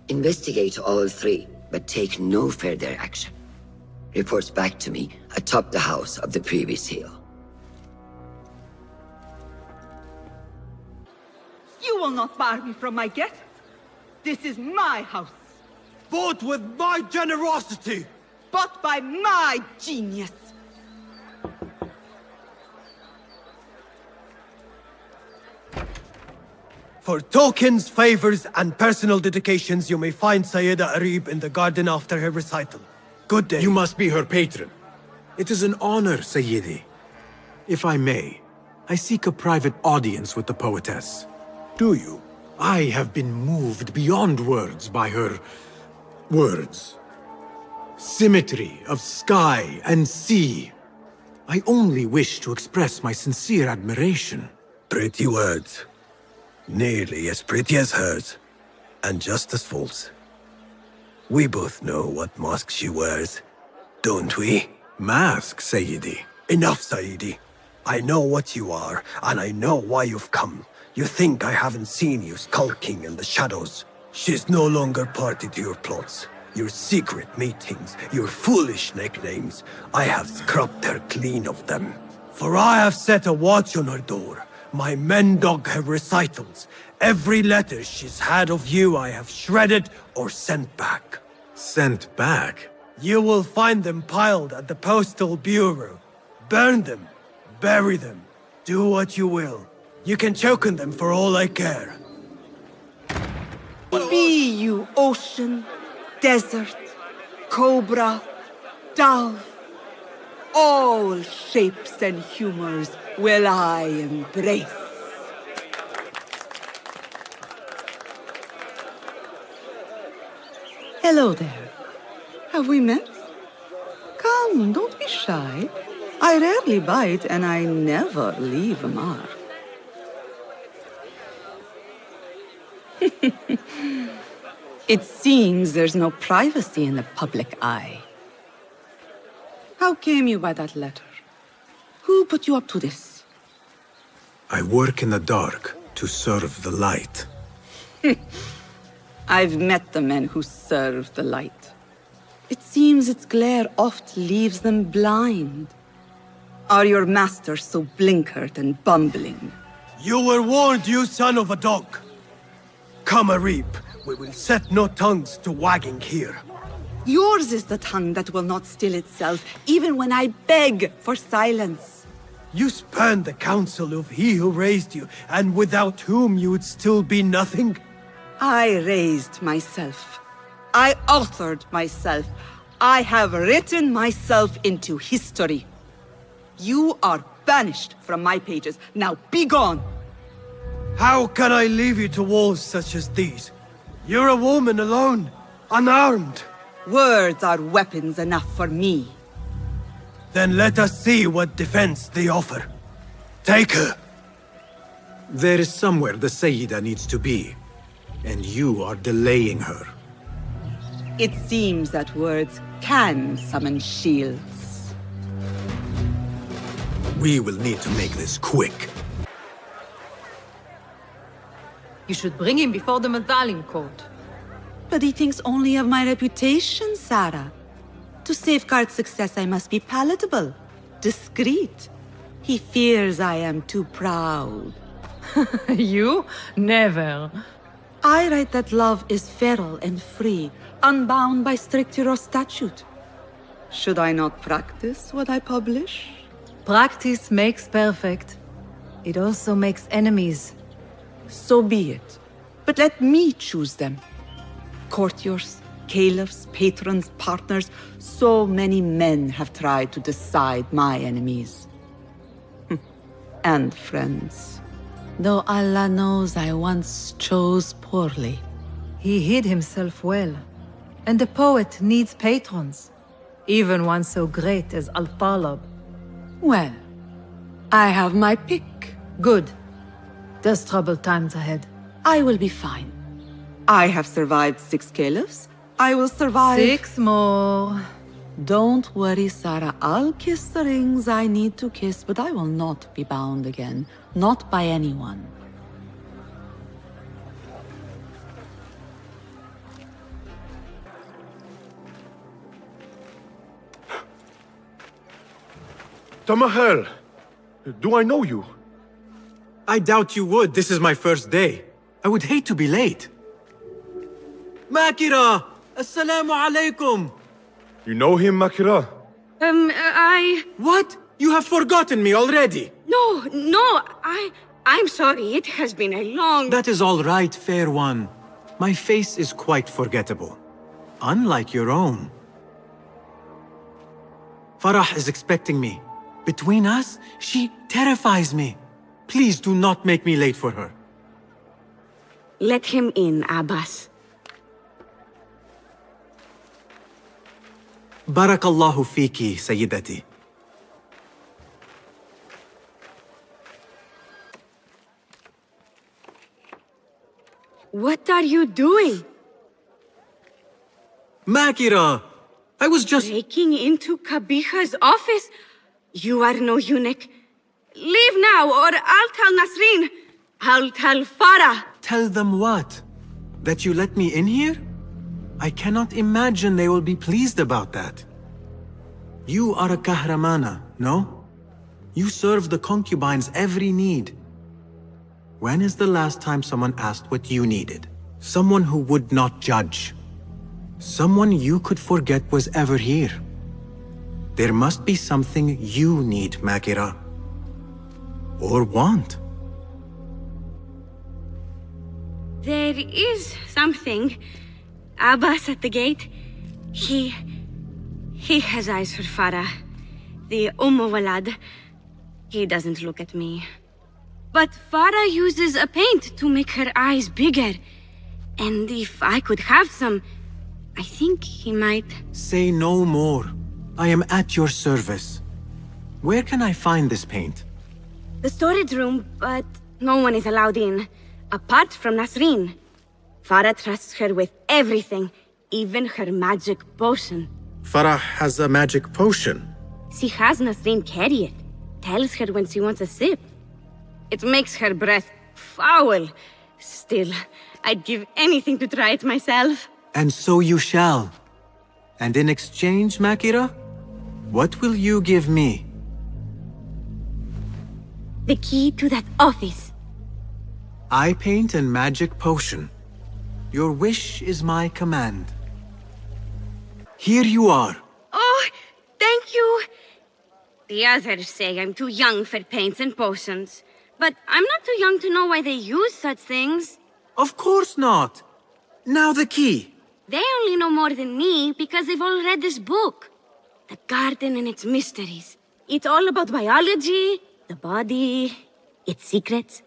Investigate all three, but take no further action. Reports back to me atop the house of the previous hill. You will not bar me from my guests. This is my house. Vote with my generosity! But by my genius. For tokens, favors, and personal dedications, you may find Sayyida Arib in the garden after her recital. Good day. You must be her patron. It is an honor, Sayyidi. If I may, I seek a private audience with the poetess. Do you? I have been moved beyond words by her... words. Symmetry of sky and sea. I only wish to express my sincere admiration. Pretty words. Nearly as pretty as hers, and just as false. We both know what mask she wears, don't we? Mask, Sayyidi? Enough, Sayyidi. I know what you are, and I know why you've come. You think I haven't seen you skulking in the shadows. She's no longer party to your plots. Your secret meetings, your foolish nicknames. I have scrubbed her clean of them. For I have set a watch on her door. My men dog her recitals. Every letter she's had of you I have shredded or sent back. Sent back? You will find them piled at the Postal Bureau. Burn them. Bury them. Do what you will. You can choke on them for all I care. Be you ocean, desert, cobra, dove. All shapes and humors will I embrace. Hello there. Have we met? Come, don't be shy. I rarely bite and I never leave a mark. It seems there's no privacy in the public eye. How came you by that letter? Who put you up to this? I work in the dark to serve the light. I've met the men who serve the light. It seems its glare oft leaves them blind. Are your masters so blinkered and bumbling? You were warned, you son of a dog. Come a reap. We will set no tongues to wagging here. Yours is the tongue that will not still itself, even when I beg for silence. You spurned the counsel of he who raised you, and without whom you would still be nothing. I raised myself. I authored myself. I have written myself into history. You are banished from my pages. Now be gone! How can I leave you to wolves such as these? You're a woman alone, unarmed. Words are weapons enough for me. Then let us see what defense they offer. Take her. There is somewhere the Sayyida needs to be, and you are delaying her. It seems that words can summon shields. We will need to make this quick. You should bring him before the Mathalim court. But he thinks only of my reputation, Sarah. To safeguard success, I must be palatable, discreet. He fears I am too proud. You? Never. I write that love is feral and free, unbound by strict Euro statute. Should I not practice what I publish? Practice makes perfect. It also makes enemies. So be it. But let me choose them. Courtiers, caliphs, patrons, partners. So many men have tried to decide my enemies. And friends. Though Allah knows I once chose poorly. He hid himself well. And the poet needs patrons. Even one so great as Al-Talib. Well, I have my pick. Good. There's troubled times ahead. I will be fine. I have survived 6 caliphs. I will survive 6 more. Don't worry, Sarah. I'll kiss the rings I need to kiss, but I will not be bound again. Not by anyone. Tamahel, do I know you? I doubt you would. This is my first day. I would hate to be late. Makira! Assalamu alaikum! You know him, Makira? What? You have forgotten me already! No, I'm sorry. It has been a long... That is all right, fair one. My face is quite forgettable. Unlike your own. Farah is expecting me. Between us, she terrifies me. Please do not make me late for her. Let him in, Abbas. Barakallahu fiki, Sayyidati. What are you doing? Makira! I was just... Breaking into Kabiha's office? You are no eunuch. Leave now, or I'll tell Nasreen. I'll tell Farah. Tell them what? That you let me in here? I cannot imagine they will be pleased about that. You are a kahramana, no? You serve the concubines every need. When is the last time someone asked what you needed? Someone who would not judge. Someone you could forget was ever here. There must be something you need, Makira. Or want. There is something. Abbas at the gate. He has eyes for Farah. The Walad. He doesn't look at me. But Farah uses a paint to make her eyes bigger. And if I could have some, I think he might... Say no more. I am at your service. Where can I find this paint? The storage room, but no one is allowed in. Apart from Nasreen. Farah trusts her with everything, even her magic potion. Farah has a magic potion. She has Nasreen carry it. Tells her when she wants a sip. It makes her breath foul. Still, I'd give anything to try it myself. And so you shall. And in exchange, Makira, what will you give me? The key to that office. Eye paint and magic potion. Your wish is my command. Here you are. Oh, thank you. The others say I'm too young for paints and potions. But I'm not too young to know why they use such things. Of course not. Now the key. They only know more than me because they've all read this book. The Garden and its Mysteries. It's all about biology, the body, its secrets.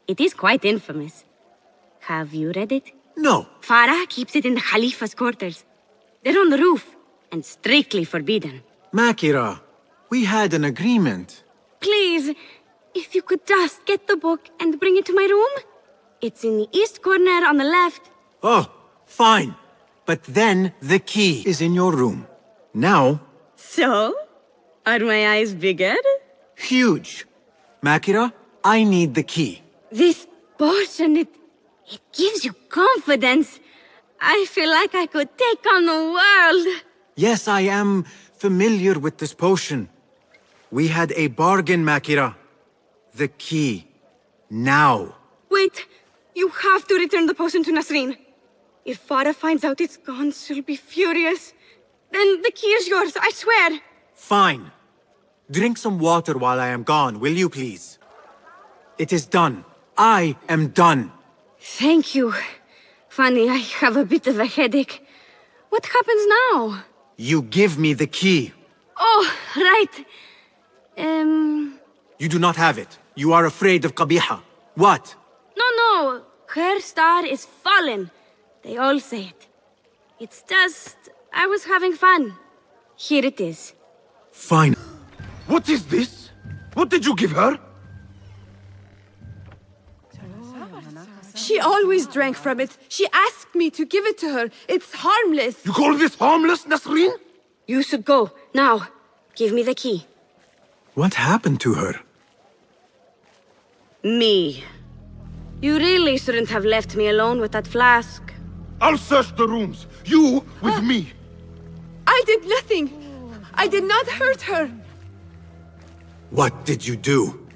It is quite infamous. Have you read it? No. Farah keeps it in the Khalifa's quarters. They're on the roof, and strictly forbidden. Makira, we had an agreement. Please, if you could just get the book and bring it to my room? It's in the east corner on the left. Oh, fine. But then the key is in your room. Now... So? Are my eyes bigger? Huge. Makira, I need the key. This potion, it gives you confidence. I feel like I could take on the world. Yes, I am familiar with this potion. We had a bargain, Makira. The key. Now. Wait, you have to return the potion to Nasreen. If Farah finds out it's gone, she'll be furious. Then the key is yours, I swear. Fine. Drink some water while I am gone, will you please? It is done. I am done. Thank you. Funny, I have a bit of a headache. What happens now? You give me the key. Oh, right. You do not have it. You are afraid of Qabiha. What? No. Her star is fallen. They all say it. It's just... I was having fun. Here it is. Fine. What is this? What did you give her? She always drank from it. She asked me to give it to her. It's harmless. You call this harmless, Nasreen? You should go. Now. Give me the key. What happened to her? Me. You really shouldn't have left me alone with that flask. I'll search the rooms. You with me. I did nothing. I did not hurt her. What did you do?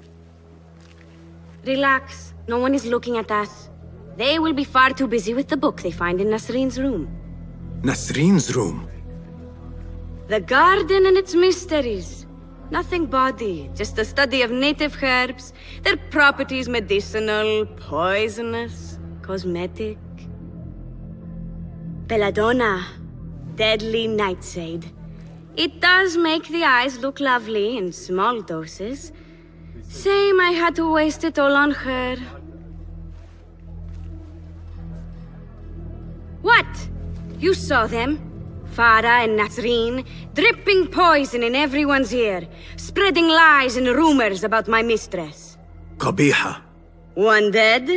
Relax. No one is looking at us. They will be far too busy with the book they find in Nasreen's room. Nasreen's room? The garden and its mysteries. Nothing bawdy, just a study of native herbs, their properties medicinal, poisonous, cosmetic. Belladonna, deadly nightshade. It does make the eyes look lovely in small doses. Shame I had to waste it all on her. What? You saw them? Farah and Nasreen, dripping poison in everyone's ear, spreading lies and rumors about my mistress. Qabiha. One dead,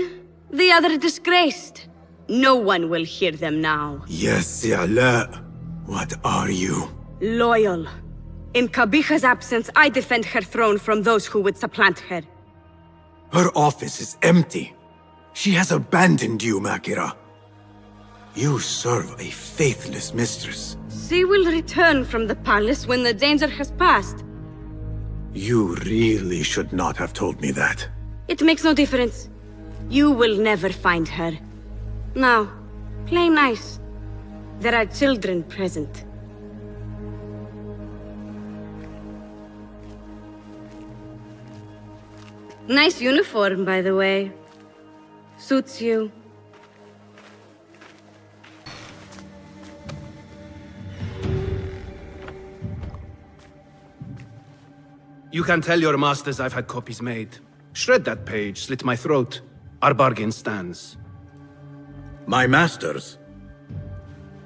the other disgraced. No one will hear them now. Yes, Ya'la. What are you? Loyal. In Qabiha's absence, I defend her throne from those who would supplant her. Her office is empty. She has abandoned you, Makira. You serve a faithless mistress. She will return from the palace when the danger has passed. You really should not have told me that. It makes no difference. You will never find her. Now, play nice. There are children present. Nice uniform, by the way. Suits you. You can tell your masters I've had copies made. Shred that page, slit my throat. Our bargain stands. My masters?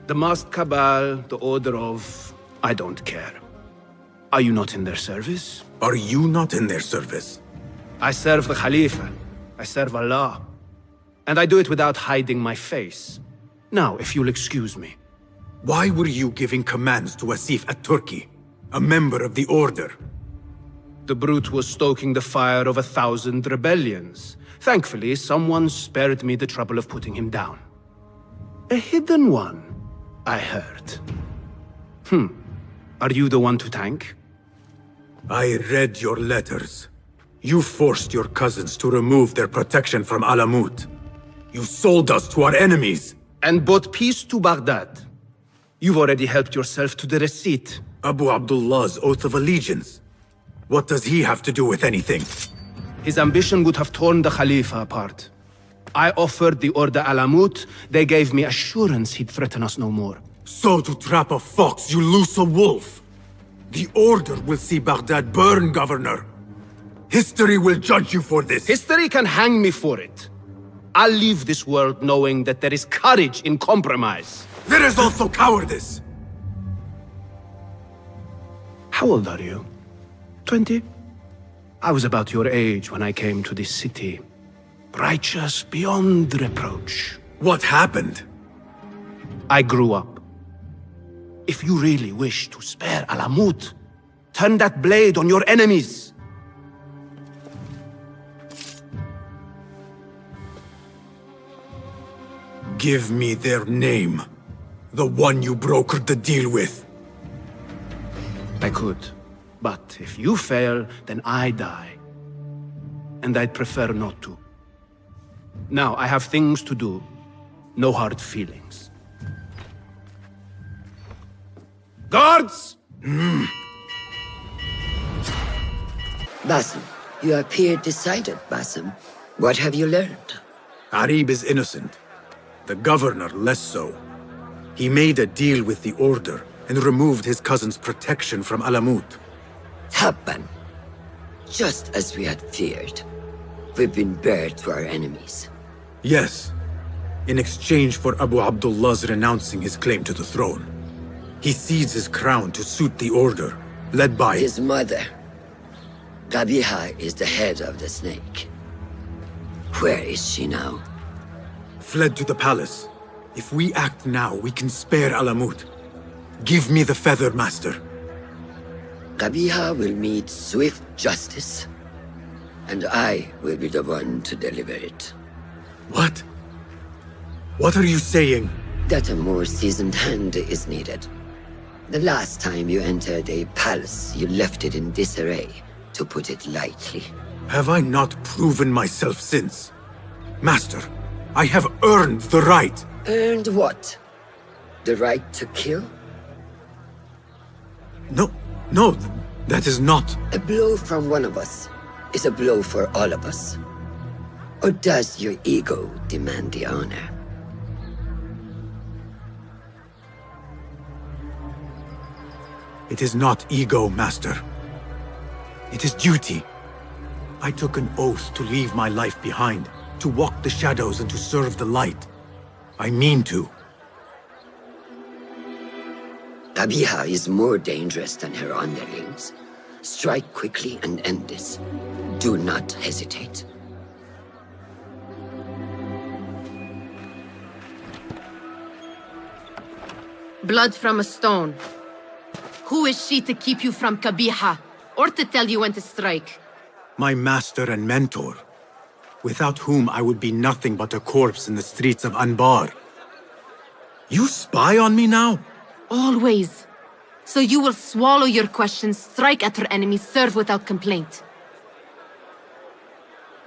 The masked cabal, the order of... I don't care. Are you not in their service? Are you not in their service? I serve the Khalifa. I serve Allah. And I do it without hiding my face. Now, if you'll excuse me. Why were you giving commands to Wasif at Turkey, a member of the Order? The brute was stoking the fire of 1,000 rebellions. Thankfully, someone spared me the trouble of putting him down. A hidden one, I heard. Are you the one to thank? I read your letters. You forced your cousins to remove their protection from Alamut. You sold us to our enemies. And brought peace to Baghdad. You've already helped yourself to the receipt. Abu Abdullah's oath of allegiance. What does he have to do with anything? His ambition would have torn the Khalifa apart. I offered the Order Alamut. They gave me assurance he'd threaten us no more. So to trap a fox, you loose a wolf. The Order will see Baghdad burn, Governor. History will judge you for this. History can hang me for it. I'll leave this world knowing that there is courage in compromise. There is also cowardice. How old are you? 20? I was about your age when I came to this city. Righteous beyond reproach. What happened? I grew up. If you really wish to spare Alamut, turn that blade on your enemies. Give me their name. The one you brokered the deal with. I could. But if you fail, then I die. And I'd prefer not to. Now, I have things to do. No hard feelings. Guards! Basim, you appear decided, Basim. What have you learned? Arib is innocent. The governor less so. He made a deal with the Order and removed his cousin's protection from Alamut. Tabban. Just as we had feared. We've been bared to our enemies. Yes. In exchange for Abu Abdullah's renouncing his claim to the throne. He cedes his crown to suit the Order, led by his mother. Qabiha is the head of the snake. Where is she now? Fled to the palace. If we act now, we can spare Alamut. Give me the feather, Master. Qabiha will meet swift justice. And I will be the one to deliver it. What? What are you saying? That a more seasoned hand is needed. The last time you entered a palace, you left it in disarray, to put it lightly. Have I not proven myself since? Master, I have earned the right. Earned what? The right to kill? No, that is not... A blow from one of us is a blow for all of us. Or does your ego demand the honor? It is not ego, Master. It is duty. I took an oath to leave my life behind, to walk the shadows and to serve the light. I mean to. Qabiha is more dangerous than her underlings. Strike quickly and end this. Do not hesitate. Blood from a stone. Who is she to keep you from Qabiha, or to tell you when to strike? My master and mentor, without whom I would be nothing but a corpse in the streets of Anbar. You spy on me now? Always. So you will swallow your questions, strike at her enemies, serve without complaint.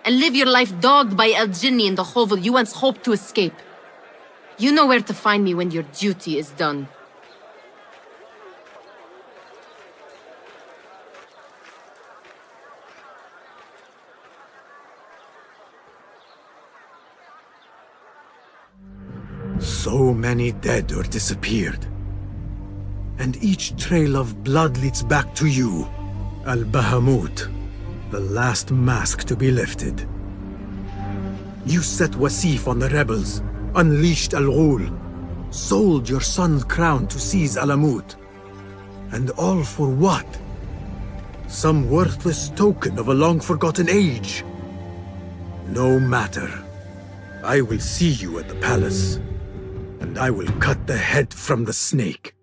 And live your life dogged by El Jinni in the hovel you once hoped to escape. You know where to find me when your duty is done. So many dead or disappeared. And each trail of blood leads back to you, Al-Bahamut, the last mask to be lifted. You set Wasif on the rebels, unleashed Al-Ghul, sold your son's crown to seize Alamut. And all for what? Some worthless token of a long-forgotten age. No matter. I will see you at the palace, and I will cut the head from the snake.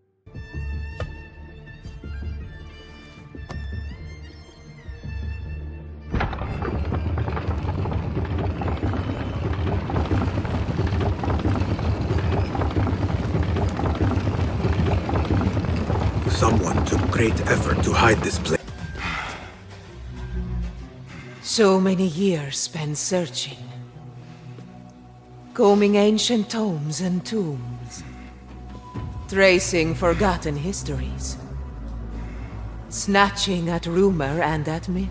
Someone took great effort to hide this place. So many years spent searching. Combing ancient tomes and tombs. Tracing forgotten histories. Snatching at rumor and at myth.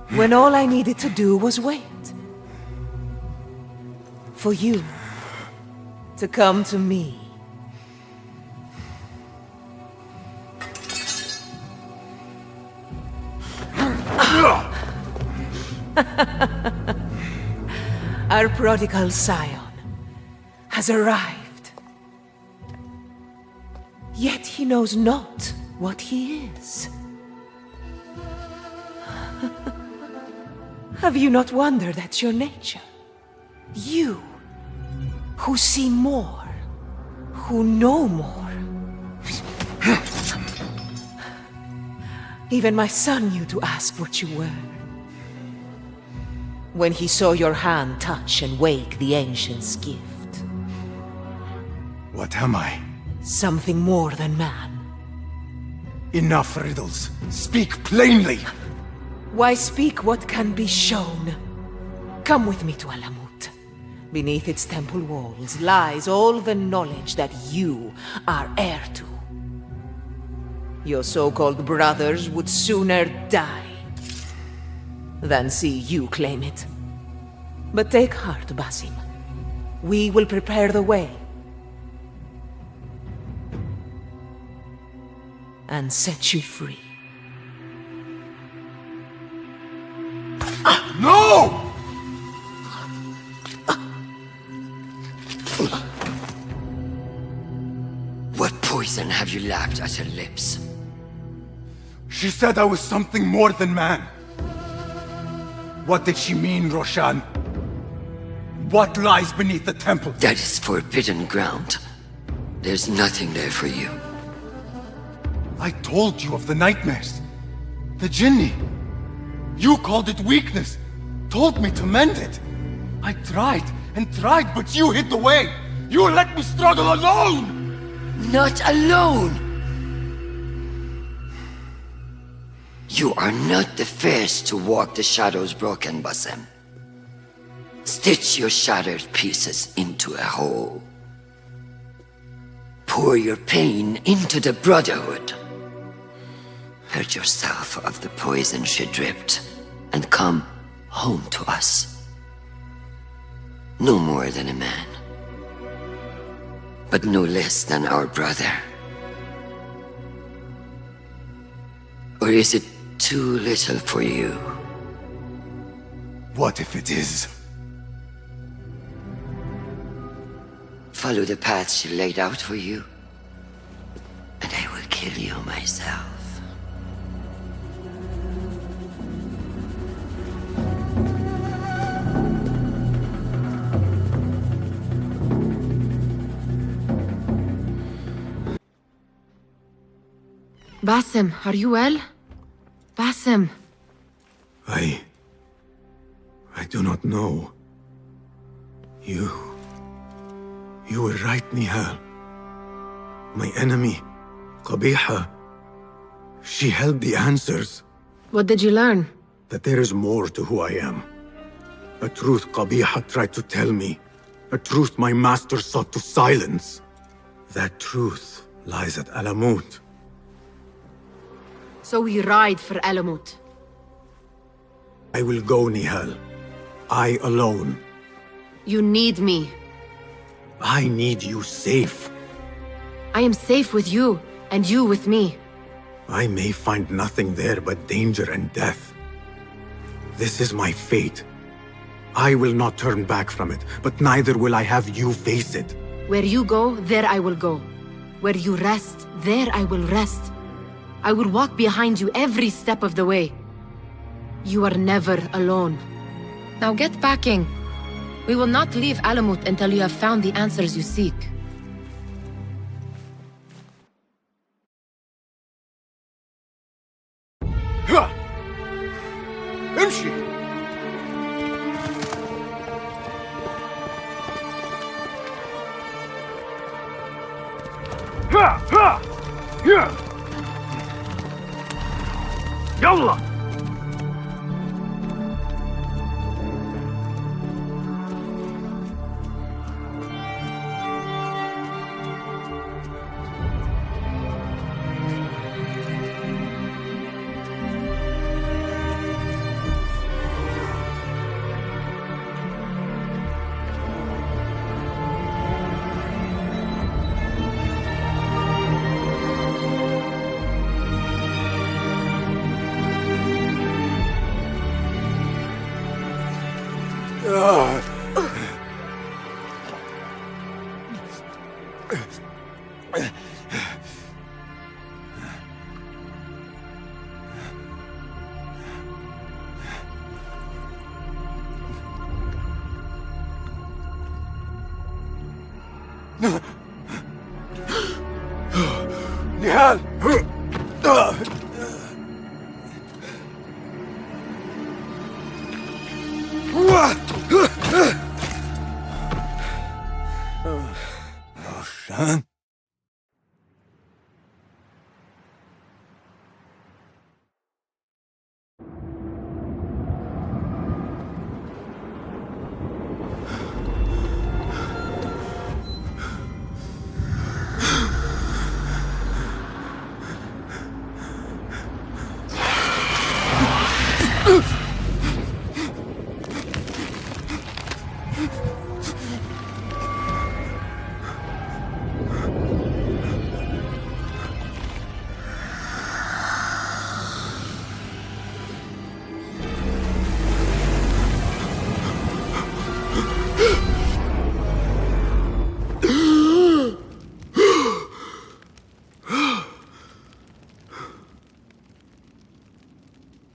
When all I needed to do was wait. For you to come to me. Our prodigal scion has arrived. Yet he knows not what he is. Have you not wondered at your nature? You, who see more, who know more. Even my son knew to ask what you were. When he saw your hand touch and wake the ancient's gift. What am I? Something more than man. Enough riddles. Speak plainly! Why speak what can be shown? Come with me to Alamut. Beneath its temple walls lies all the knowledge that you are heir to. Your so-called brothers would sooner die than see you claim it. But take heart, Basim. We will prepare the way. And set you free. No! What poison have you lapped at her lips? She said I was something more than man. What did she mean, Roshan? What lies beneath the temple? That is forbidden ground. There's nothing there for you. I told you of the nightmares. The jinni. You called it weakness. Told me to mend it. I tried and tried, but you hid the way. You let me struggle alone! Not alone! You are not the first to walk the shadows broken, Basim. Stitch your shattered pieces into a whole. Pour your pain into the Brotherhood. Purge yourself of the poison she dripped, and come home to us. No more than a man, but no less than our brother. Or is it too little for you? What if it is? Follow the path she laid out for you, and I will kill you myself. Basim, are you well? Basim. I do not know. You were right, Nihal. My enemy, Qabiha, she held the answers. What did you learn? That there is more to who I am. A truth Qabiha tried to tell me. A truth my master sought to silence. That truth lies at Alamut. So we ride for Alamut. I will go, Nihal. I alone. You need me. I need you safe. I am safe with you, and you with me. I may find nothing there but danger and death. This is my fate. I will not turn back from it, but neither will I have you face it. Where you go, there I will go. Where you rest, there I will rest. I will walk behind you every step of the way. You are never alone. Now get packing. We will not leave Alamut until you have found the answers you seek. امشي. يلا. نهال. Roshan?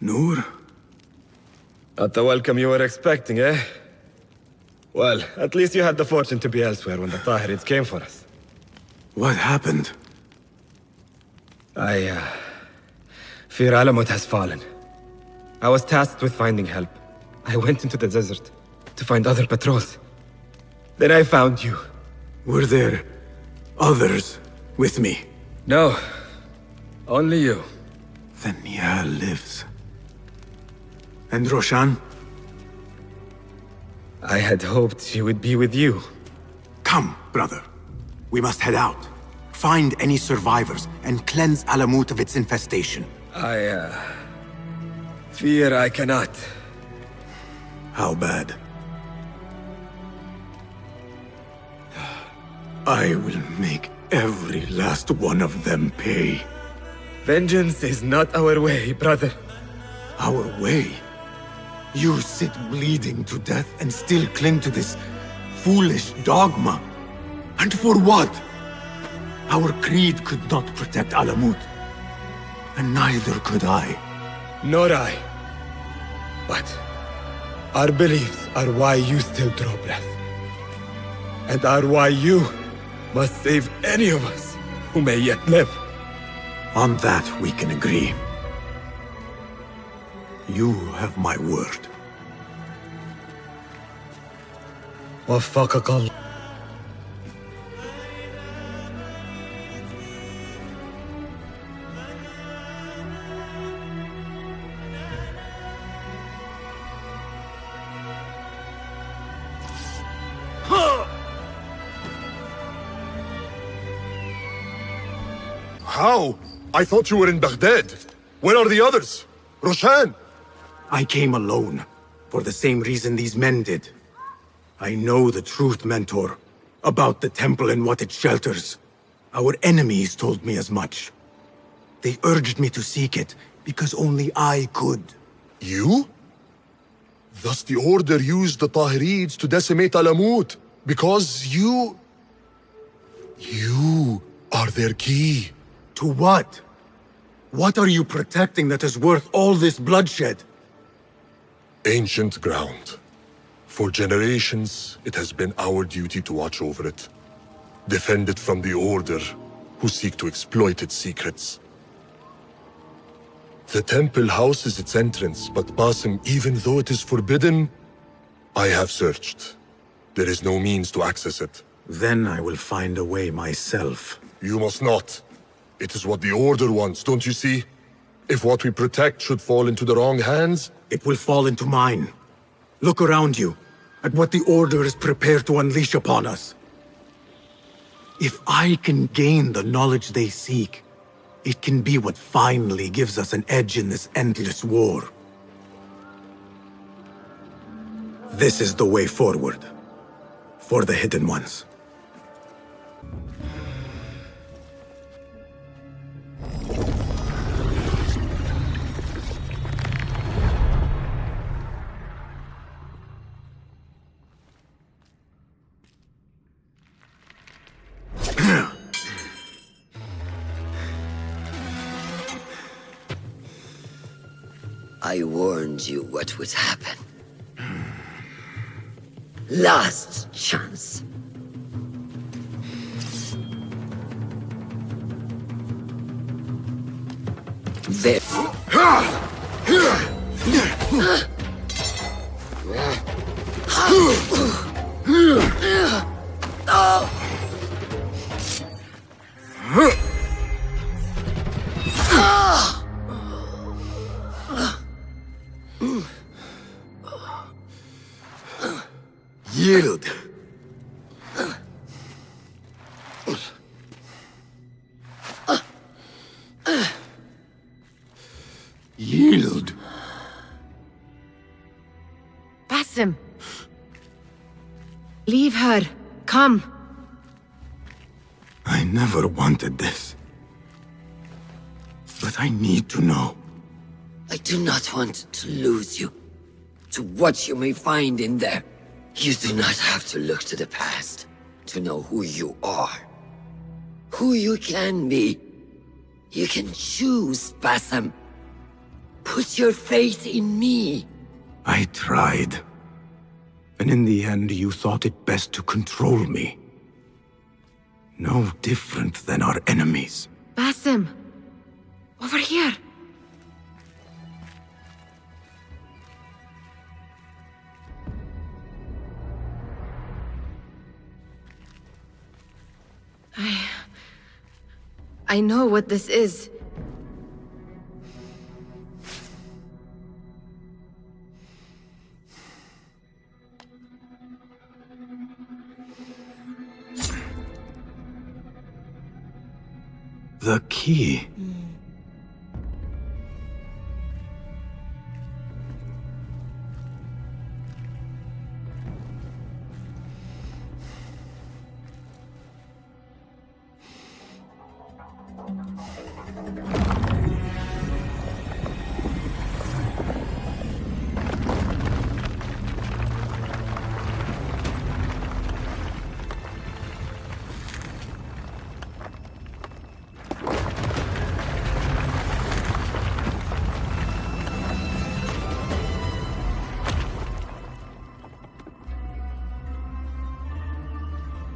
Noor? Not the welcome you were expecting, eh? Well, at least you had the fortune to be elsewhere when the Tahirids came for us. What happened? I fear Alamut has fallen. I was tasked with finding help. I went into the desert to find other patrols. Then I found you. Were there others with me? No. Only you. Then Nihal lives. And Roshan? I had hoped she would be with you. Come, brother. We must head out. Find any survivors and cleanse Alamut of its infestation. I fear I cannot. How bad? I will make every last one of them pay. Vengeance is not our way, brother. Our way? You sit bleeding to death and still cling to this foolish dogma. And for what? Our creed could not protect Alamut. And neither could I. Nor I. But our beliefs are why you still draw breath. And are why you must save any of us who may yet live. On that we can agree. You have my word. وفقك الله. How? I thought you were in Baghdad. Where are the others? Roshan? I came alone, for the same reason these men did. I know the truth, Mentor, about the temple and what it shelters. Our enemies told me as much. They urged me to seek it, because only I could. You? Thus the Order used the Tahirids to decimate Alamut, because you are their key. To what? What are you protecting that is worth all this bloodshed? Ancient ground. For generations, it has been our duty to watch over it. Defend it from the Order, who seek to exploit its secrets. The temple houses its entrance, but Basim, even though it is forbidden, I have searched. There is no means to access it. Then I will find a way myself. You must not. It is what the Order wants, don't you see? If what we protect should fall into the wrong hands... It will fall into mine. Look around you, at what the Order is prepared to unleash upon us. If I can gain the knowledge they seek, it can be what finally gives us an edge in this endless war. This is the way forward. For the Hidden Ones. I warned you what would happen. Last chance. There. Yield. Yield. Basim. Leave her. Come. I never wanted this. But I need to know. I do not want to lose you. To what you may find in there. You do not have to look to the past to know who you are. Who you can be. You can choose, Basim. Put your faith in me. I tried. And in the end, you thought it best to control me. No different than our enemies. Basim. Over here. I know what this is. The key.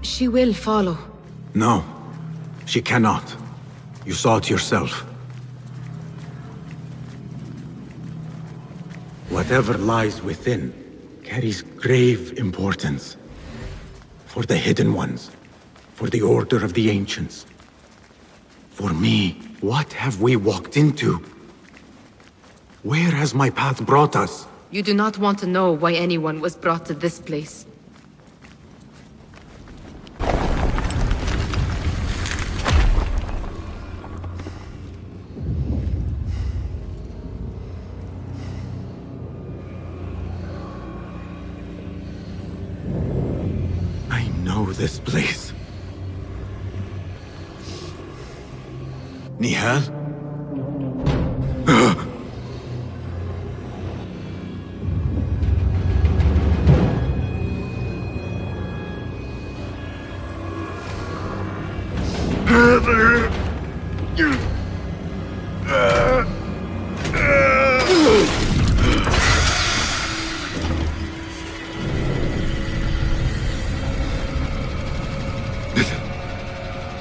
She will follow. No, she cannot. You saw it yourself. Whatever lies within carries grave importance. For the Hidden Ones, for the Order of the Ancients. For me, what have we walked into? Where has my path brought us? You do not want to know why anyone was brought to this place. This place. Nihal?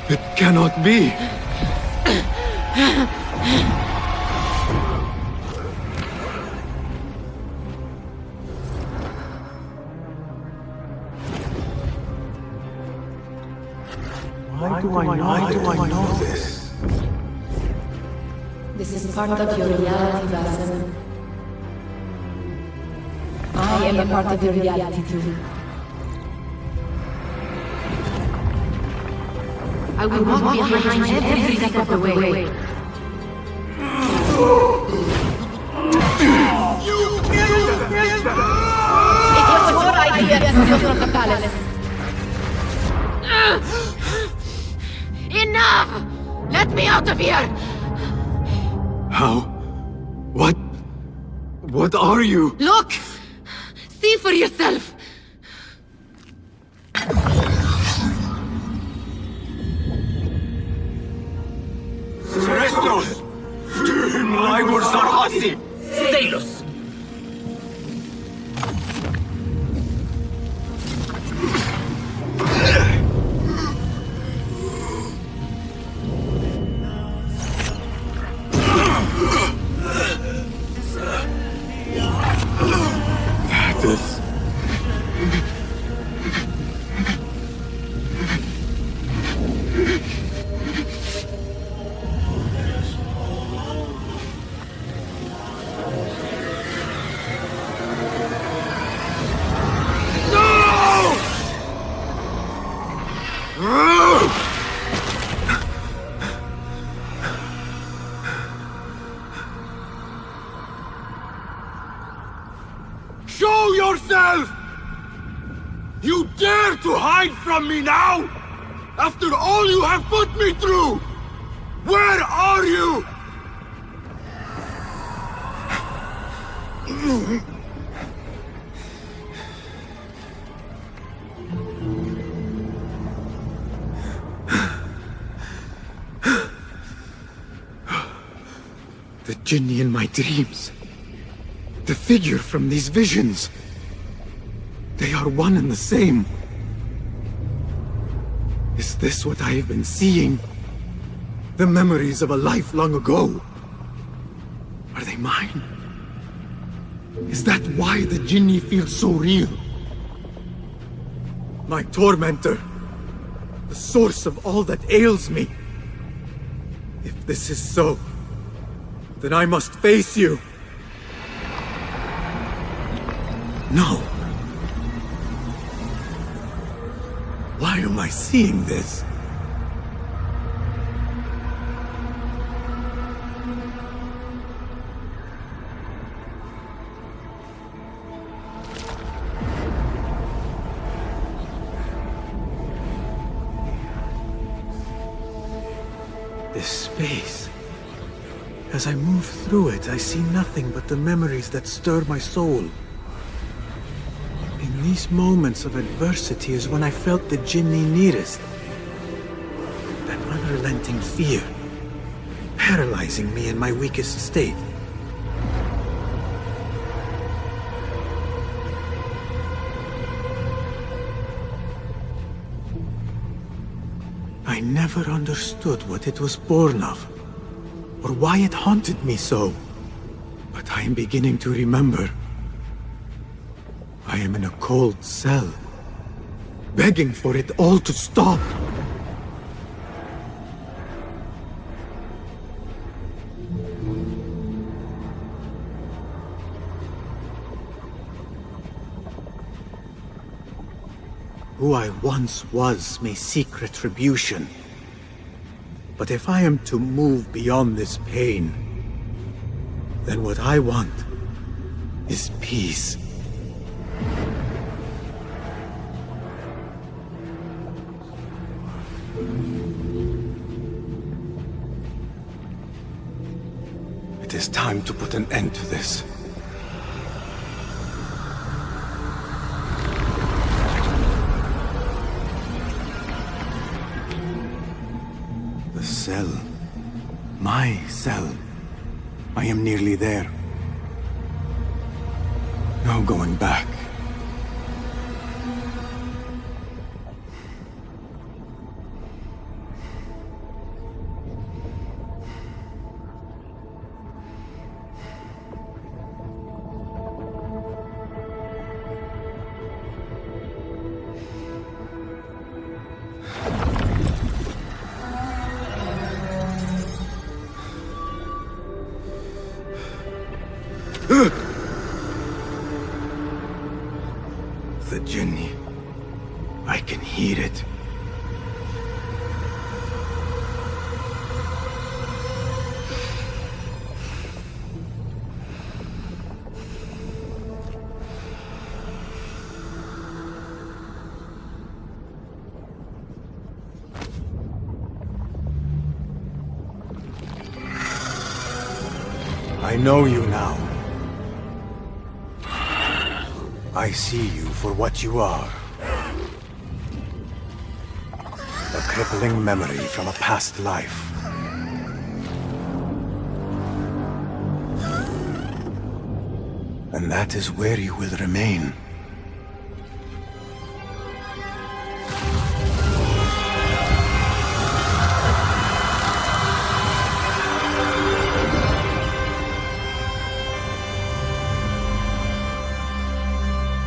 It cannot be. Why do I know this? This is part of your reality, Basim. I am a part of your reality too. I will walk behind you every step of the way. It was your idea to steal from the palace. Enough! Let me out of here! How? What are you? Look! See for yourself! Restos! Laibur Sarhasi! Stalos! That is... Show yourself! You dare to hide from me now? After all you have put me through! Where are you? The Jinni in my dreams. The figure from these visions. They are one and the same. Is this what I have been seeing? The memories of a life long ago? Are they mine? Is that why the Jinni feels so real? My tormentor. The source of all that ails me. If this is so, then I must face you. No. Why am I seeing this? This space. As I move through it, I see nothing but the memories that stir my soul. In these moments of adversity is when I felt the Jinni nearest. That unrelenting fear, paralyzing me in my weakest state. I never understood what it was born of, or why it haunted me so. But I am beginning to remember. I am in a cold cell, begging for it all to stop. Who I once was may seek retribution. But if I am to move beyond this pain, then what I want is peace. It is time to put an end to this. The cell. My cell. I am nearly there. No going back. I know you now. I see you for what you are. A crippling memory from a past life. And that is where you will remain.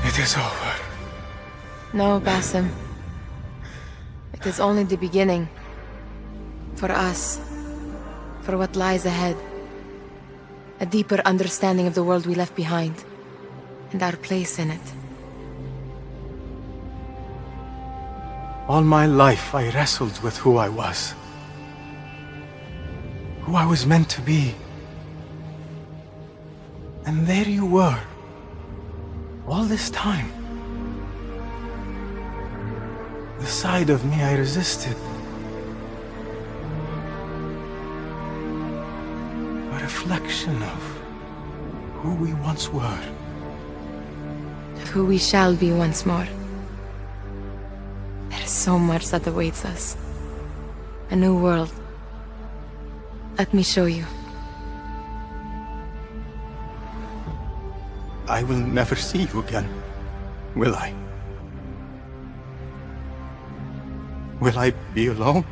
It is over. No, Basim. It is only the beginning. For us. For what lies ahead. A deeper understanding of the world we left behind. And our place in it. All my life I wrestled with who I was. Who I was meant to be. And there you were. All this time. The side of me I resisted. A reflection of who we once were. Of who we shall be once more. There is so much that awaits us. A new world. Let me show you. I will never see you again, will I? Will I be alone?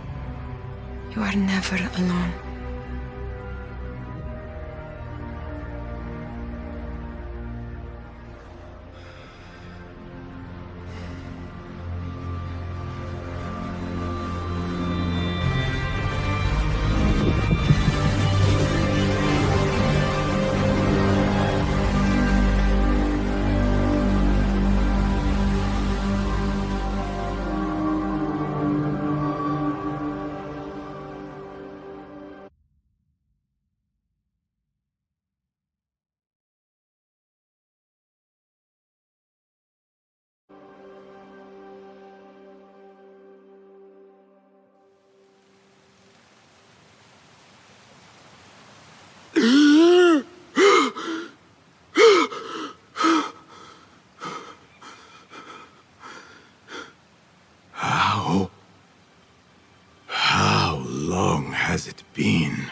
You are never alone. How long has it been?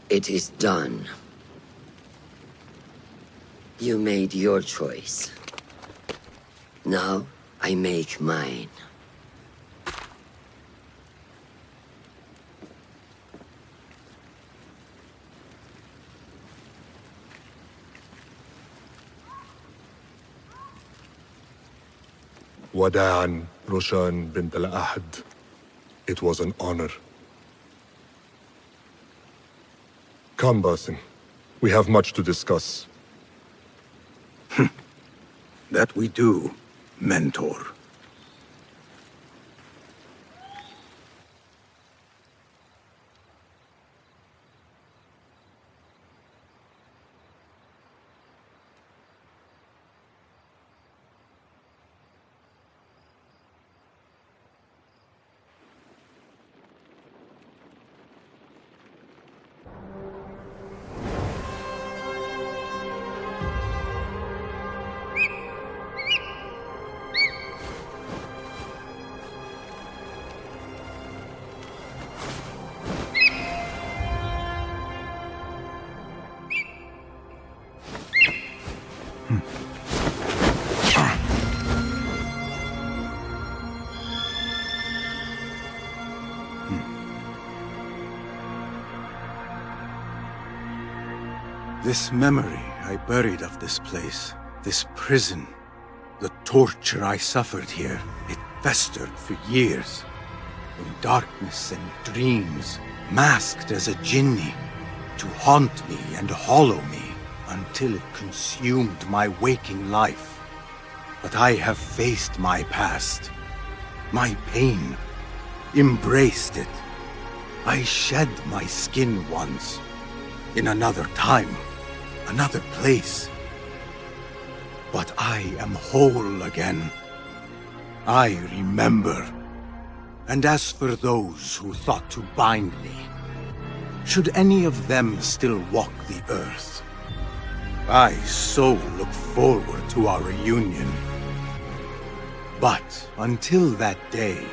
It is done. You made your choice. Now, I make mine. Wada'an, Roshan bint al-Ahad. It was an honor. Come, Basim. We have much to discuss. That we do, Mentor. This memory I buried of this place, this prison, the torture I suffered here, it festered for years. In darkness and dreams, masked as a jinni, to haunt me and hollow me, until it consumed my waking life. But I have faced my past, my pain, embraced it. I shed my skin once, in another time, another place. But I am whole again. I remember. And as for those who thought to bind me, should any of them still walk the earth, I so look forward to our reunion. But until that day,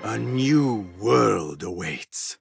a new world awaits.